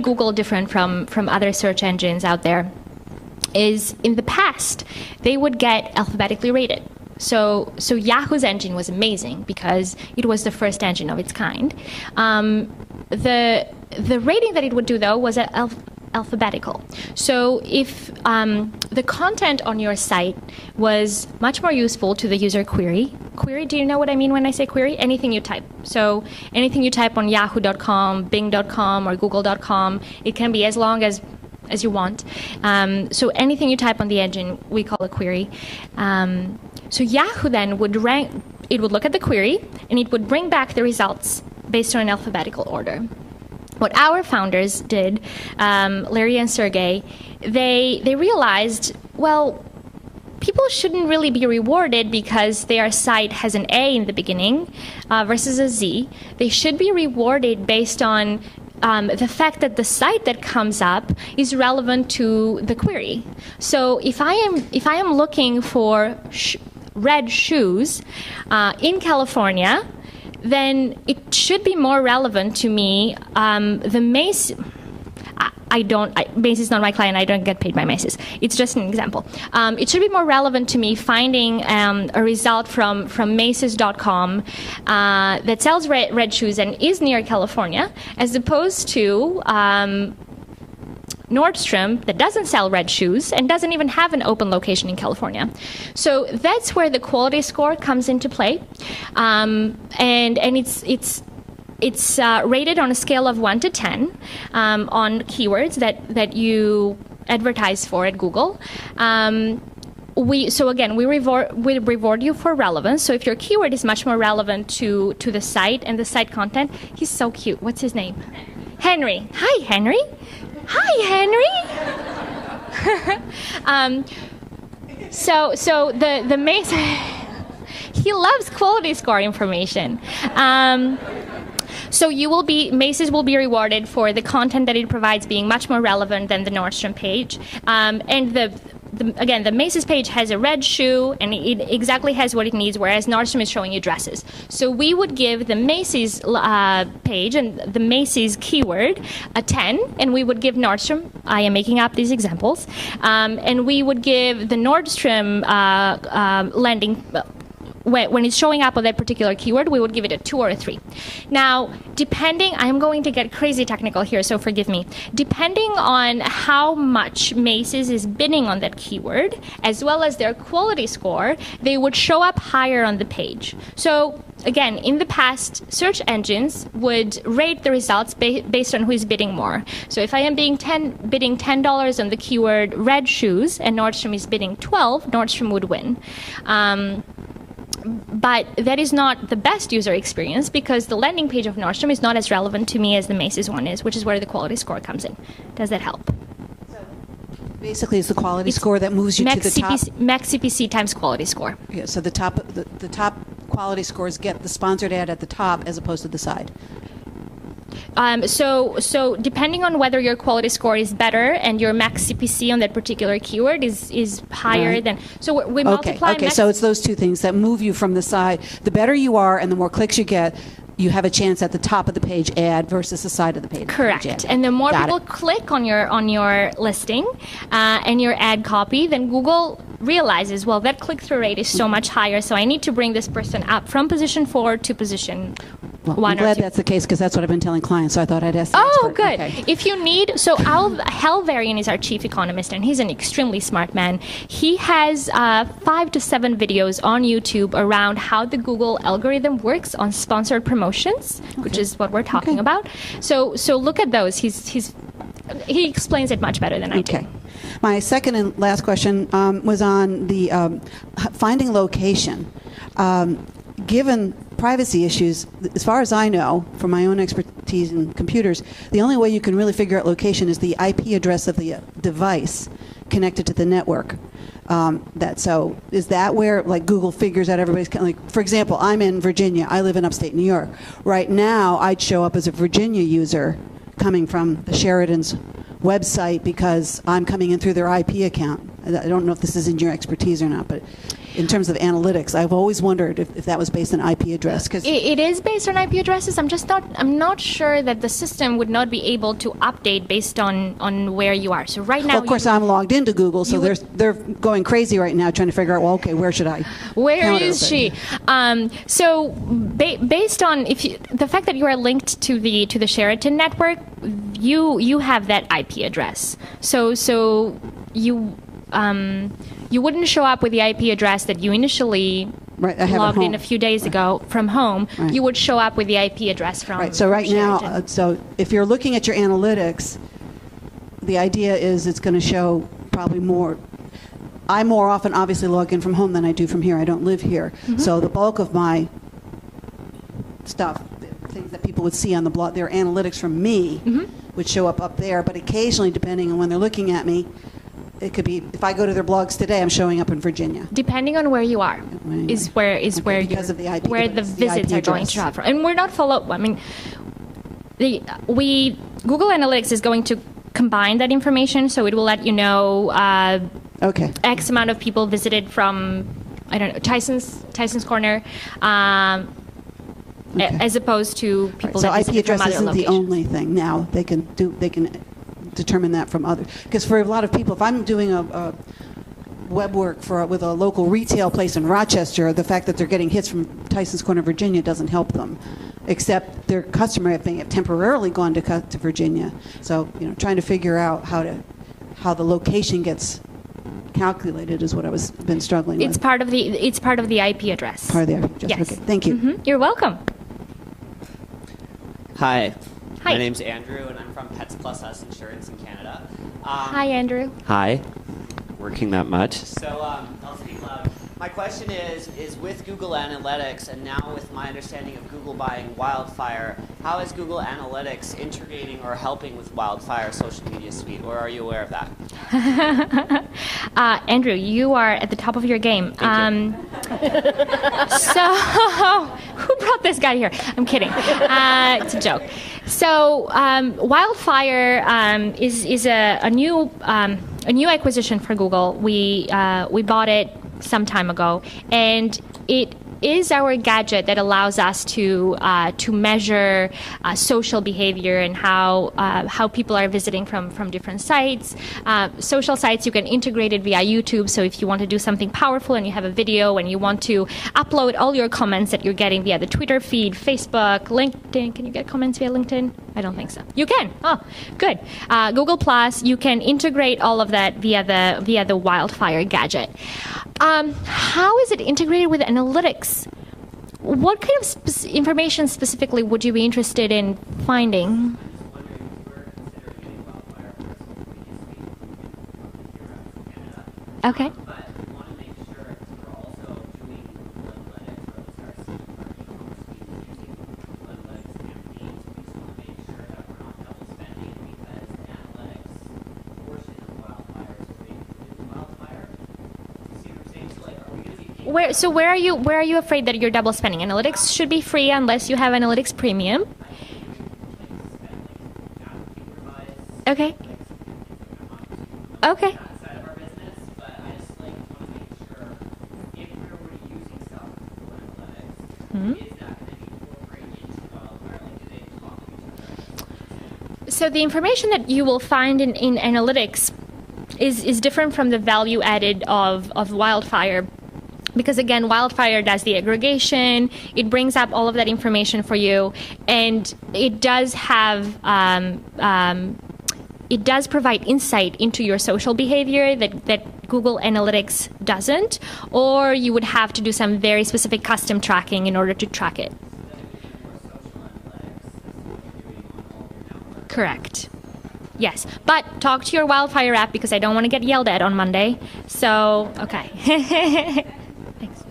Google different from other search engines out there is in the past, they would get alphabetically rated. So Yahoo's engine was amazing because it was the first engine of its kind. The rating that it would do, though, was alphabetical. So if the content on your site was much more useful to the user query, do you know what I mean when I say query? Anything you type. So anything you type on yahoo.com, bing.com, or google.com, it can be as long as you want. So anything you type on the engine, we call a query. So Yahoo then would rank, it would look at the query, and it would bring back the results based on an alphabetical order. What our founders did, Larry and Sergey, they realized, well, people shouldn't really be rewarded because their site has an A in the beginning versus a Z. They should be rewarded based on the fact that the site that comes up is relevant to the query. So if I am looking for red shoes in California, then it should be more relevant to me. The Macy's, Macy's is not my client. I don't get paid by Macy's. It's just an example. It should be more relevant to me finding a result from Macy's.com that sells red shoes and is near California, as opposed to Nordstrom that doesn't sell red shoes and doesn't even have an open location in California. So that's where the quality score comes into play, and it's rated on a scale of 1 to 10 on keywords that you advertise for at Google. We reward you for relevance. So if your keyword is much more relevant to the site and the site content, he's so cute. What's his name? Henry. Hi, Henry. Hi, Henry. So the Macy's, he loves quality score information. So Macy's will be rewarded for the content that it provides being much more relevant than the Nordstrom page. And the Macy's page has a red shoe, and it exactly has what it needs, whereas Nordstrom is showing you dresses. So we would give the Macy's page and the Macy's keyword a 10, and we would give Nordstrom, I am making up these examples, and we would give the Nordstrom landing, when it's showing up on that particular keyword, we would give it a 2 or a 3. Now, I'm going to get crazy technical here, so forgive me. Depending on how much Macy's is bidding on that keyword, as well as their quality score, they would show up higher on the page. So, again, in the past, search engines would rate the results based on who is bidding more. So if I am bidding $10 on the keyword red shoes, and Nordstrom is bidding 12, Nordstrom would win. But that is not the best user experience because the landing page of Nordstrom is not as relevant to me as the Macy's one is, which is where the quality score comes in. Does that help? So basically, it's the quality score that moves you to the top. Max CPC times quality score. Yeah, so the top quality scores get the sponsored ad at the top as opposed to the side. So depending on whether your quality score is better and your max CPC on that particular keyword is higher than, so we multiply. Okay, so it's those two things that move you from the side. The better you are and the more clicks you get, you have a chance at the top of the page ad versus the side of the page. Correct. And the more people click on your listing and your ad copy, then Google realizes, well, that click-through rate is so much higher, so I need to bring this person up from position 4 to position Well, 1 I'm or glad 2. that's the case because that's what I've been telling clients, so I thought I'd ask the Oh, expert. good. Okay. If you need, so Hal Varian is our chief economist, and he's an extremely smart man. He has 5 to 7 videos on YouTube around how the Google algorithm works on sponsored promotions, which is what we're talking about. So look at those. He explains it much better than I do. Okay. My second and last question was on the finding location. Given privacy issues, as far as I know, from my own expertise in computers, the only way you can really figure out location is the IP address of the device connected to the network. So is that where like Google figures out everybody's like, for example, I'm in Virginia. I live in upstate New York. Right now, I'd show up as a Virginia user coming from the Sheridan's website because I'm coming in through their IP account. I don't know if this is in your expertise or not, but in terms of analytics, I've always wondered if that was based on IP address. Cause It is based on IP addresses. I'm not sure that the system would not be able to update based on where you are. So right now, well, of course, I'm logged into Google, so they're going crazy right now trying to figure out, well, okay, where should I? Where is she? So based on the fact that you are linked to the Sheraton network, you have that IP address. So you wouldn't show up with the IP address that you initially Right, I have at logged in home. a few days ago from home. Right. You would show up with the IP address from Right. So right now, Sheraton. so if you're looking at your analytics, the idea is it's going to show probably more. I more often obviously log in from home than I do from here. I don't live here, so the bulk of my stuff, the things that people would see on the blog, their analytics from me would show up there. But occasionally, depending on when they're looking at me, it could be if I go to their blogs today, I'm showing up in Virginia. Depending on where you are, Anyway. is where Because of the IP, where but the it's the visits IP are going address. to travel. And we're not I mean, Google Analytics is going to combine that information, so it will let you know Okay. X amount of people visited from, I don't know, Tyson's Corner, as opposed to people So that IP visited from address other isn't the locations. only thing now. They can determine that from other. Because for a lot of people, if I'm doing a web work with a local retail place in Rochester, the fact that they're getting hits from Tyson's Corner, Virginia, doesn't help them. Except their customer may have temporarily gone to Virginia. So trying to figure out how the location gets calculated is what I was been struggling It's with. part of the IP address. Part of the address. Yes. Okay. Thank you. Mhm. You're welcome. Hi. Hi. My name's Andrew, and I'm from Pets Plus Us Insurance in Canada. Hi, Andrew. Hi. Working that much. So I'll speak loud. My question is with Google Analytics, and now with my understanding of Google buying Wildfire, how is Google Analytics integrating or helping with Wildfire social media suite, or are you aware of that? Andrew, you are at the top of your game. Thank So, who brought this guy here? I'm kidding. It's a joke. So, Wildfire is a new acquisition for Google. We bought it some time ago, and it is our gadget that allows us to measure social behavior and how people are visiting from different sites. Social sites, you can integrate it via YouTube. So if you want to do something powerful and you have a video and you want to upload all your comments that you're getting via the Twitter feed, Facebook, LinkedIn. Can you get comments via LinkedIn? I don't think so. You can. Oh, good. Google Plus, you can integrate all of that via the Wildfire gadget. How is it integrated with analytics? What kind of information specifically would you be interested in finding? Okay. But we want to make sure we're also doing Google Analytics, or at least our e-commerce using Google Analytics campaigns. We just want to make sure that we're not double spending because the analytics portion of Wildfire is being included in Wildfire. You see what I'm saying? So like, are we going to be paying Where are you afraid that you're double spending? Analytics should be free unless you have Analytics Premium. Okay. Okay. outside of our business, but I just want to make sure if we're already using stuff with Google Analytics, is that going to be incorporated into Wildfire? Like, do they talk to each other? So the information that you will find in analytics is different from the value added of Wildfire. Because again, Wildfire does the aggregation, it brings up all of that information for you, and it does have, it does provide insight into your social behavior that Google Analytics doesn't, or you would have to do some very specific custom tracking in order to track it. Correct. Yes, but talk to your Wildfire app because I don't want to get yelled at on Monday. So, okay. Thanks.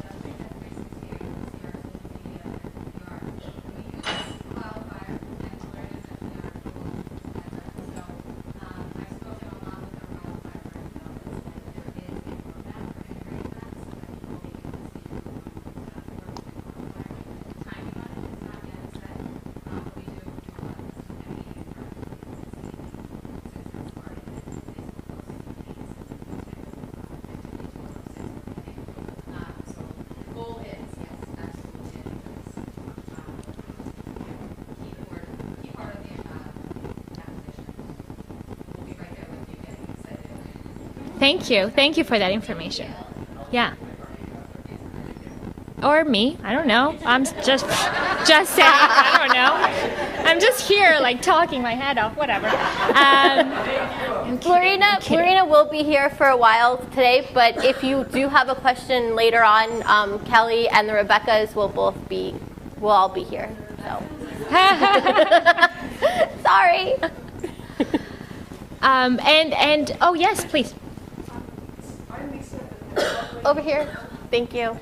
Thank you. Thank you for that information. Yeah. Or me. I don't know. I'm just saying. I don't know. I'm just here, like, talking my head off. Whatever. Florina will be here for a while today, but if you do have a question later on, Kelly and the Rebeccas will all be here. So. Sorry. And oh yes, please. Over here. Thank you.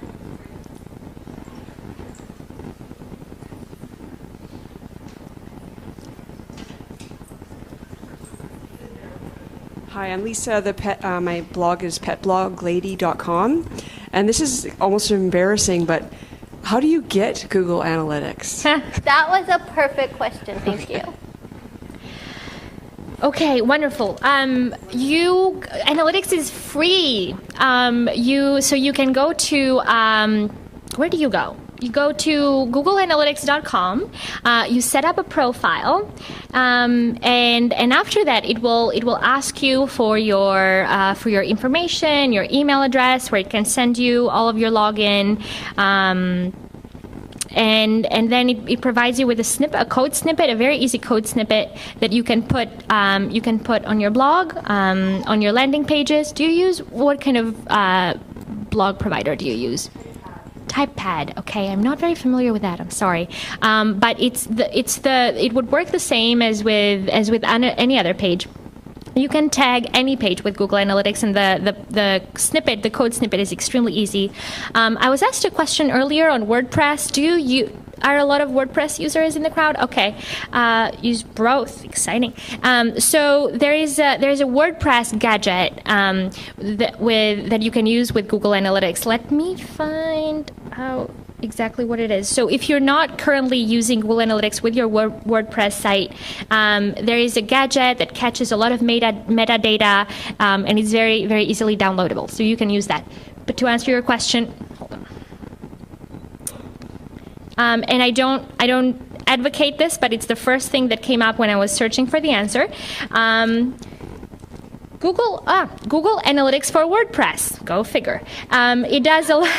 Hi, I'm Lisa. My blog is petbloglady.com. And this is almost embarrassing, but how do you get Google Analytics? That was a perfect question. Thank you. Okay, wonderful. Analytics is free. So you can go to where do you go? You go to googleanalytics.com. You set up a profile, and after that, it will ask you for your information, your email address, where it can send you all of your login. And then it provides you with a code snippet, a very easy code snippet that you can put on your blog, on your landing pages. Do you use what kind of blog provider do you use? Typepad. Okay, I'm not very familiar with that. I'm sorry, but it would work the same as with any other page. You can tag any page with Google Analytics, and the code snippet is extremely easy. I was asked a question earlier on WordPress. Are a lot of WordPress users in the crowd? Okay, use both. Exciting. So there is a WordPress gadget that you can use with Google Analytics. Let me find out exactly what it is. So if you're not currently using Google Analytics with your WordPress site, there is a gadget that catches a lot of metadata, and it's very, very easily downloadable. So you can use that. But to answer your question, hold on. And I don't advocate this, but it's the first thing that came up when I was searching for the answer. Google Analytics for WordPress. Go figure. It does a lot.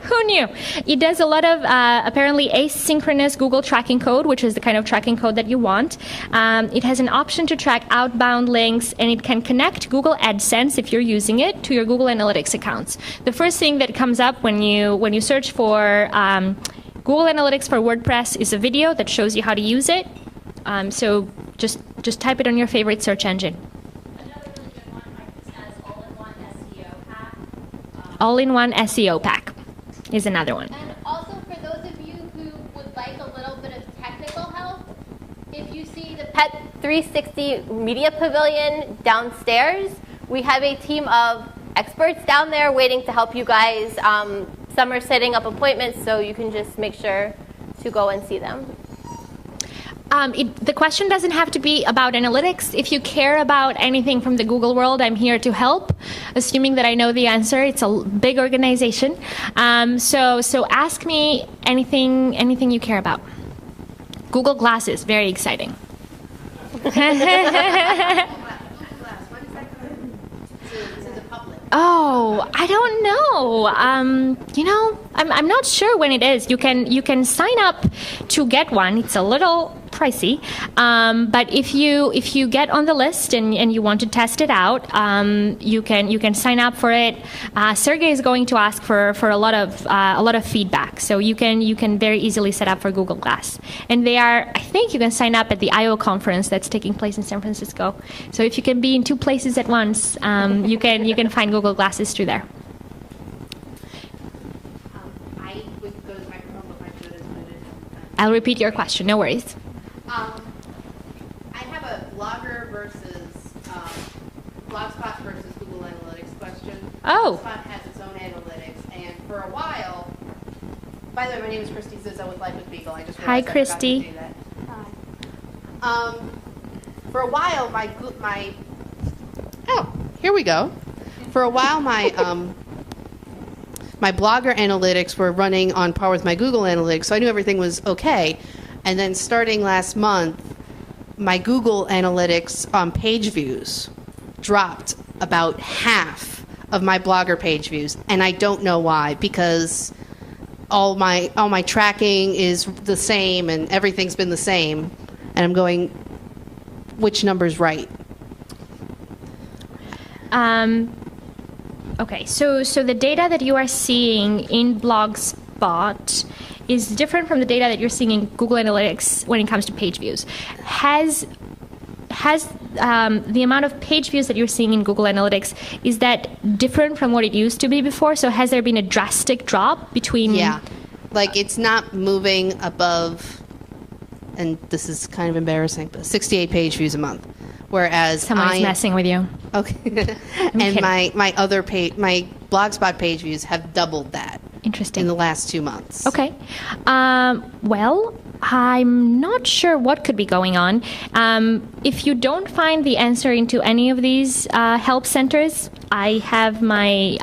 Who knew? It does a lot of apparently asynchronous Google tracking code, which is the kind of tracking code that you want. It has an option to track outbound links, and it can connect Google AdSense if you're using it to your Google Analytics accounts. The first thing that comes up when you search for Google Analytics for WordPress is a video that shows you how to use it. So just type it on your favorite search engine. All-in-one SEO pack is another one. And also for those of you who would like a little bit of technical help, if you see the Pet 360 Media Pavilion downstairs, we have a team of experts down there waiting to help you guys. Some are setting up appointments, so you can just make sure to go and see them. The question doesn't have to be about analytics. If you care about anything from the Google world, I'm here to help, assuming that I know the answer. It's a big organization. So ask me anything you care about. Google Glasses, very exciting. Oh, I don't know. I'm not sure when it is. You can sign up to get one. It's a little pricey, but if you get on the list and you want to test it out, you can sign up for it. Sergey is going to ask for a lot of feedback, so you can very easily set up for Google Glass. And I think you can sign up at the I/O conference that's taking place in San Francisco. So if you can be in two places at once, you can find Google Glasses through there. I would go to the microphone, but my foot is muted. I'll repeat your question. No worries. I have a Blogger versus Blogspot versus Google Analytics question. Oh. Blogspot has its own analytics, and for a while. By the way, my name is Christy Zizzo with Life with Beagle. I just Hi, realized I forgot to Christy. do that. Hi. For a while, here we go. For a while, my Blogger analytics were running on par with my Google Analytics, so I knew everything was okay. And then starting last month, my Google Analytics page views dropped about half of my Blogger page views, and I don't know why, because all my tracking is the same and everything's been the same, and I'm going, which number's right? Okay, so the data that you are seeing in Blogspot is different from the data that you're seeing in Google Analytics when it comes to page views. Has the amount of page views that you're seeing in Google Analytics, is that different from what it used to be before? So has there been a drastic drop between? Yeah, like it's not moving above, and this is kind of embarrassing, but 68 page views a month. Whereas Someone's messing with you. Okay. And my Blogspot page views have doubled that. Interesting. In the last 2 months. Okay. Well, I'm not sure what could be going on. If you don't find the answer into any of these help centers, I have my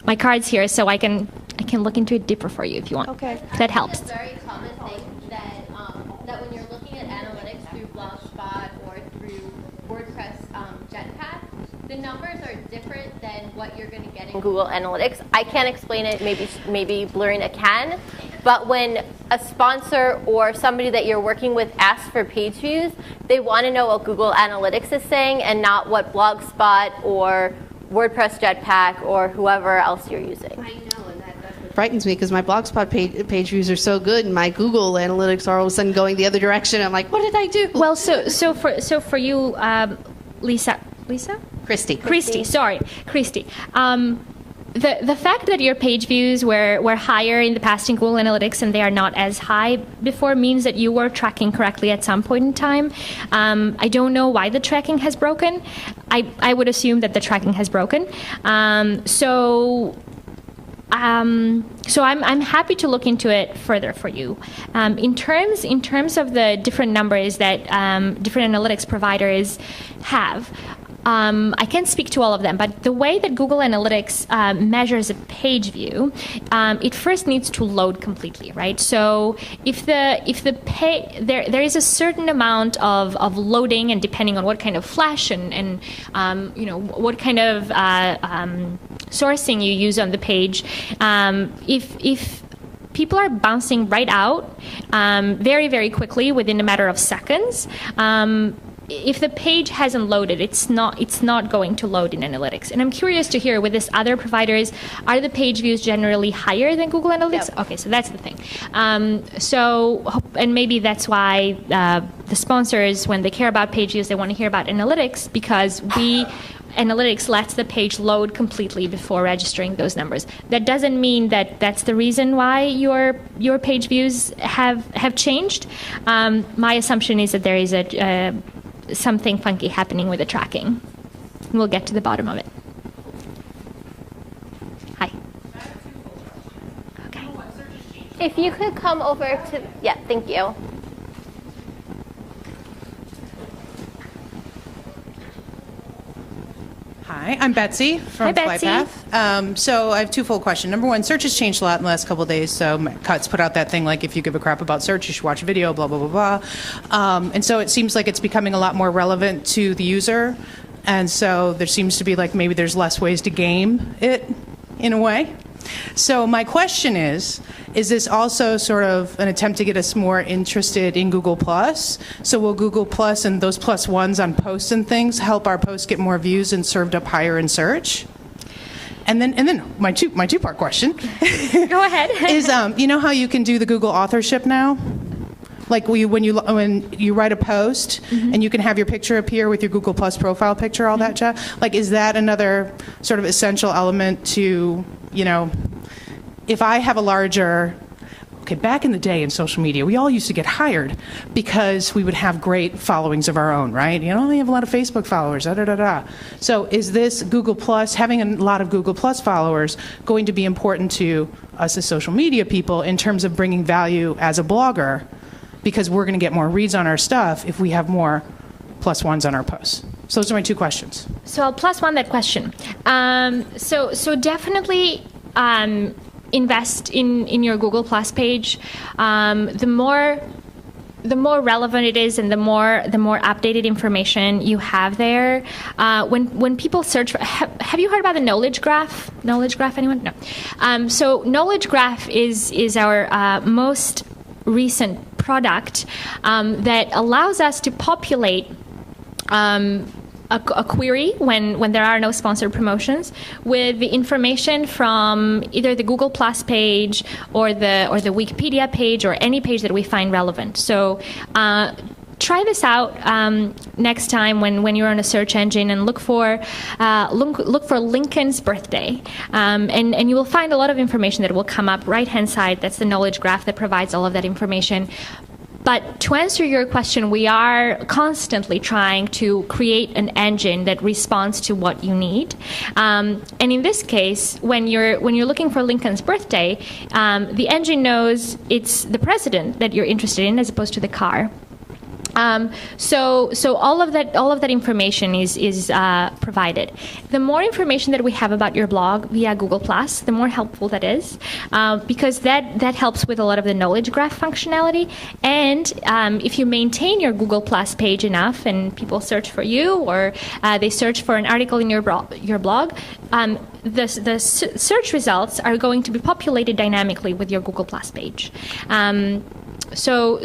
my cards here, so I can look into it deeper for you if you want. Okay. That helps. It's a very common thing that when you're looking at analytics through Blogspot or through WordPress Jetpack, the numbers are different than what you're going to get in Google Analytics. I can't explain it. Maybe Blurina can. But when a sponsor or somebody that you're working with asks for page views, they want to know what Google Analytics is saying and not what Blogspot or WordPress Jetpack or whoever else you're using. I know, and that's what frightens me, because my Blogspot page views are so good, and my Google Analytics are all of a sudden going the other direction. I'm like, what did I do? Well, so for you, Lisa? Christy. Sorry, Christy. The fact that your page views were higher in the past in Google Analytics and they are not as high before means that you were tracking correctly at some point in time. I don't know why the tracking has broken. I would assume that the tracking has broken. So I'm happy to look into it further for you. In terms of the different numbers that different analytics providers have, I can't speak to all of them, but the way that Google Analytics measures a page view, it first needs to load completely, right? So if there is a certain amount of loading, and depending on what kind of flash and what kind of sourcing you use on the page, if people are bouncing right out very, very quickly within a matter of seconds, if the page hasn't loaded, it's not going to load in Analytics. And I'm curious to hear, with these other providers, are the page views generally higher than Google Analytics? Yep. Okay, so that's the thing. And maybe that's why the sponsors, when they care about page views, they want to hear about Analytics, because Analytics lets the page load completely before registering those numbers. That doesn't mean that that's the reason why your page views have changed. My assumption is that there is something funky happening with the tracking. We'll get to the bottom of it. Hi. Okay. If you could come over to, yeah, thank you. Hi, I'm Betsy from Hi, Betsy. FlightPath. So I have twofold question. Number one, search has changed a lot in the last couple of days. So Cuts put out that thing like, if you give a crap about search, you should watch a video, blah, blah, blah, blah. And so it seems like it's becoming a lot more relevant to the user. And so there seems to be like maybe there's less ways to game it in a way. So my question is this also sort of an attempt to get us more interested in Google+? So will Google+ and those +1s on posts and things help our posts get more views and served up higher in search? And then my two-part question. Go ahead. Is you know how you can do the Google authorship now? Like when you write a post and you can have your picture appear with your Google+ profile picture, all that jazz. Like, is that another sort of essential element to, if I have a larger, back in the day in social media, we all used to get hired because we would have great followings of our own, right? We have a lot of Facebook followers, So is this Google+, having a lot of Google+ followers, going to be important to us as social media people in terms of bringing value as a blogger? Because we're going to get more reads on our stuff if we have more +1s on our posts. So those are my two questions. So I'll +1 that question. So definitely invest in your Google+ page. The more relevant it is, and the more updated information you have there. When people search for, have you heard about the knowledge graph? Knowledge graph, anyone? No. So knowledge graph is our most recent product that allows us to populate a query when there are no sponsored promotions with the information from either the Google+ page or the Wikipedia page or any page that we find relevant. So try this out next time when you're on a search engine and look for Lincoln's birthday, and you will find a lot of information that will come up right hand side. That's the knowledge graph that provides all of that information. But to answer your question, we are constantly trying to create an engine that responds to what you need. And in this case, when you're looking for Lincoln's birthday, the engine knows it's the president that you're interested in as opposed to the car. So all of that information is provided. The more information that we have about your blog via Google+, the more helpful that is, because that helps with a lot of the knowledge graph functionality. And if you maintain your Google+ page enough, and people search for you, or they search for an article in your blog, the search results are going to be populated dynamically with your Google+ page. So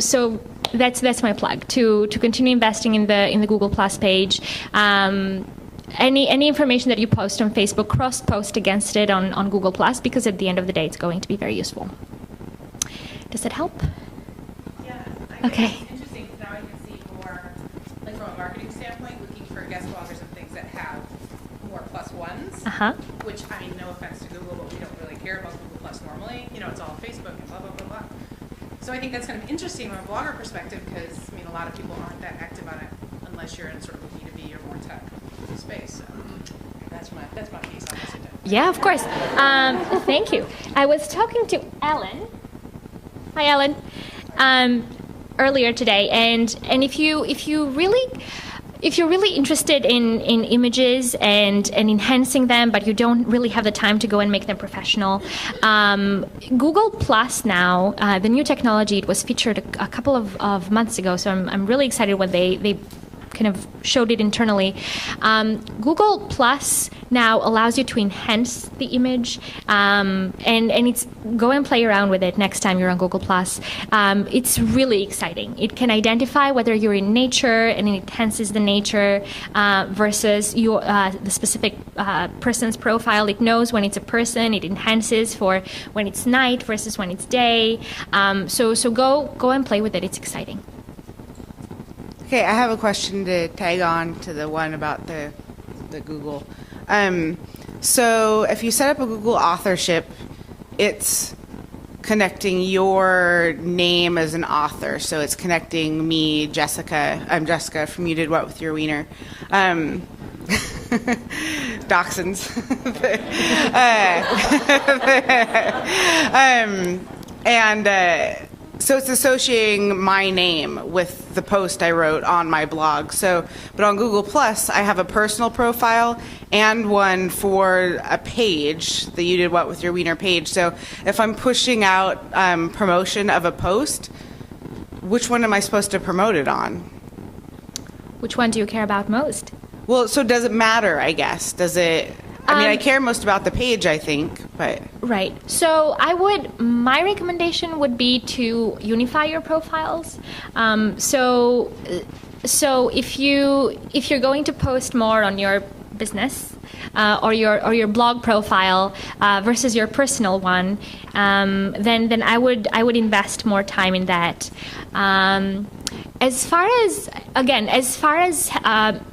that's my plug to continue investing in the Google+ page. Any information that you post on Facebook, cross-post against it on Google+, because at the end of the day, it's going to be very useful. Does that help? Yeah. Okay. It's interesting. Now I can see more, like from a marketing standpoint, looking for guest bloggers and things that have more +1s. Which, I mean, no offense to Google, but we don't really care about Google+ normally. It's all Facebook and blah, blah, blah, blah. So I think that's kind of interesting from a blogger perspective because, I mean, a lot of people aren't that active on it unless you're in sort of a B2B or more tech space. So that's my piece on this. Yeah, of course. Thank you. I was talking to Ellen. Hi, Ellen. Earlier today, and if you're really interested in images and enhancing them, but you don't really have the time to go and make them professional, Google Plus now, the new technology, it was featured a couple of months ago, so I'm really excited when they kind of showed it internally. Google Plus now allows you to enhance the image, and it's go and play around with it next time you're on Google Plus. It's really exciting. It can identify whether you're in nature, and it enhances the nature versus the specific person's profile. It knows when it's a person. It enhances for when it's night versus when it's day. So go and play with it. It's exciting. Okay, I have a question to tag on to the one about the Google. So if you set up a Google authorship, it's connecting your name as an author. So it's connecting me, Jessica. I'm Jessica from You Did What With Your Wiener. Dachshunds. So it's associating my name with the post I wrote on my blog. But on Google Plus, I have a personal profile and one for a page, the You Did What With Your Wiener page. So if I'm pushing out promotion of a post, which one am I supposed to promote it on? Which one do you care about most? Well, so does it matter, I guess? Does it, I mean, I care most about the page, I think, but. Right. So my recommendation would be to unify your profiles. So if you're going to post more on your business or your blog profile versus your personal one, then I would invest more time in that. As far as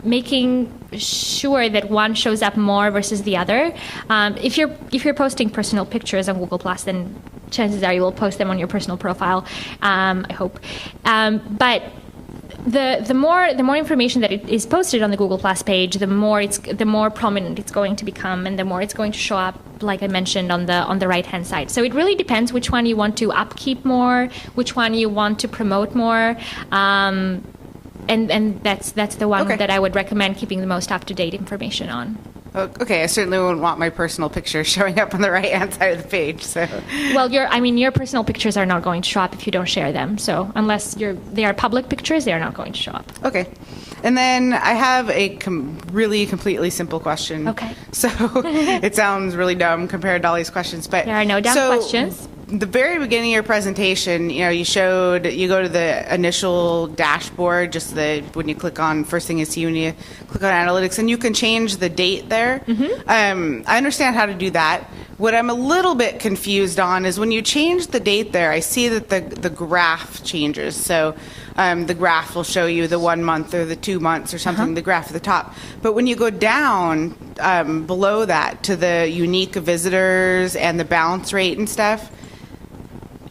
making sure that one shows up more versus the other, if you're posting personal pictures on Google+, then chances are you will post them on your personal profile. I hope, but. The more information that is posted on the Google Plus page, the more prominent it's going to become, and the more it's going to show up, like I mentioned, on the right hand side. So it really depends which one you want to upkeep more, which one you want to promote more, and that's the one that I would recommend keeping the most up to date information on. Okay, I certainly wouldn't want my personal picture showing up on the right-hand side of the page. So, well, your personal pictures are not going to show up if you don't share them. So unless they are public pictures, they are not going to show up. Okay, and then I have a really completely simple question. Okay. So it sounds really dumb compared to all these questions, but there are no dumb questions. The very beginning of your presentation, you go to the initial dashboard, when you click on, first thing you see when you click on analytics, and you can change the date there. I understand how to do that. What I'm a little bit confused on is when you change the date there, I see that the graph changes. So the graph will show you the 1 month or the 2 months or something, the graph at the top. But when you go down below that to the unique visitors and the bounce rate and stuff,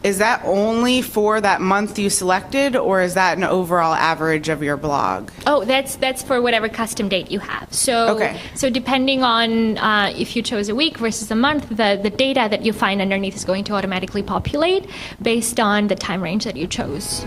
is that only for that month you selected, or is that an overall average of your blog? Oh, that's for whatever custom date you have. So so depending on if you chose a week versus a month, the data that you find underneath is going to automatically populate based on the time range that you chose.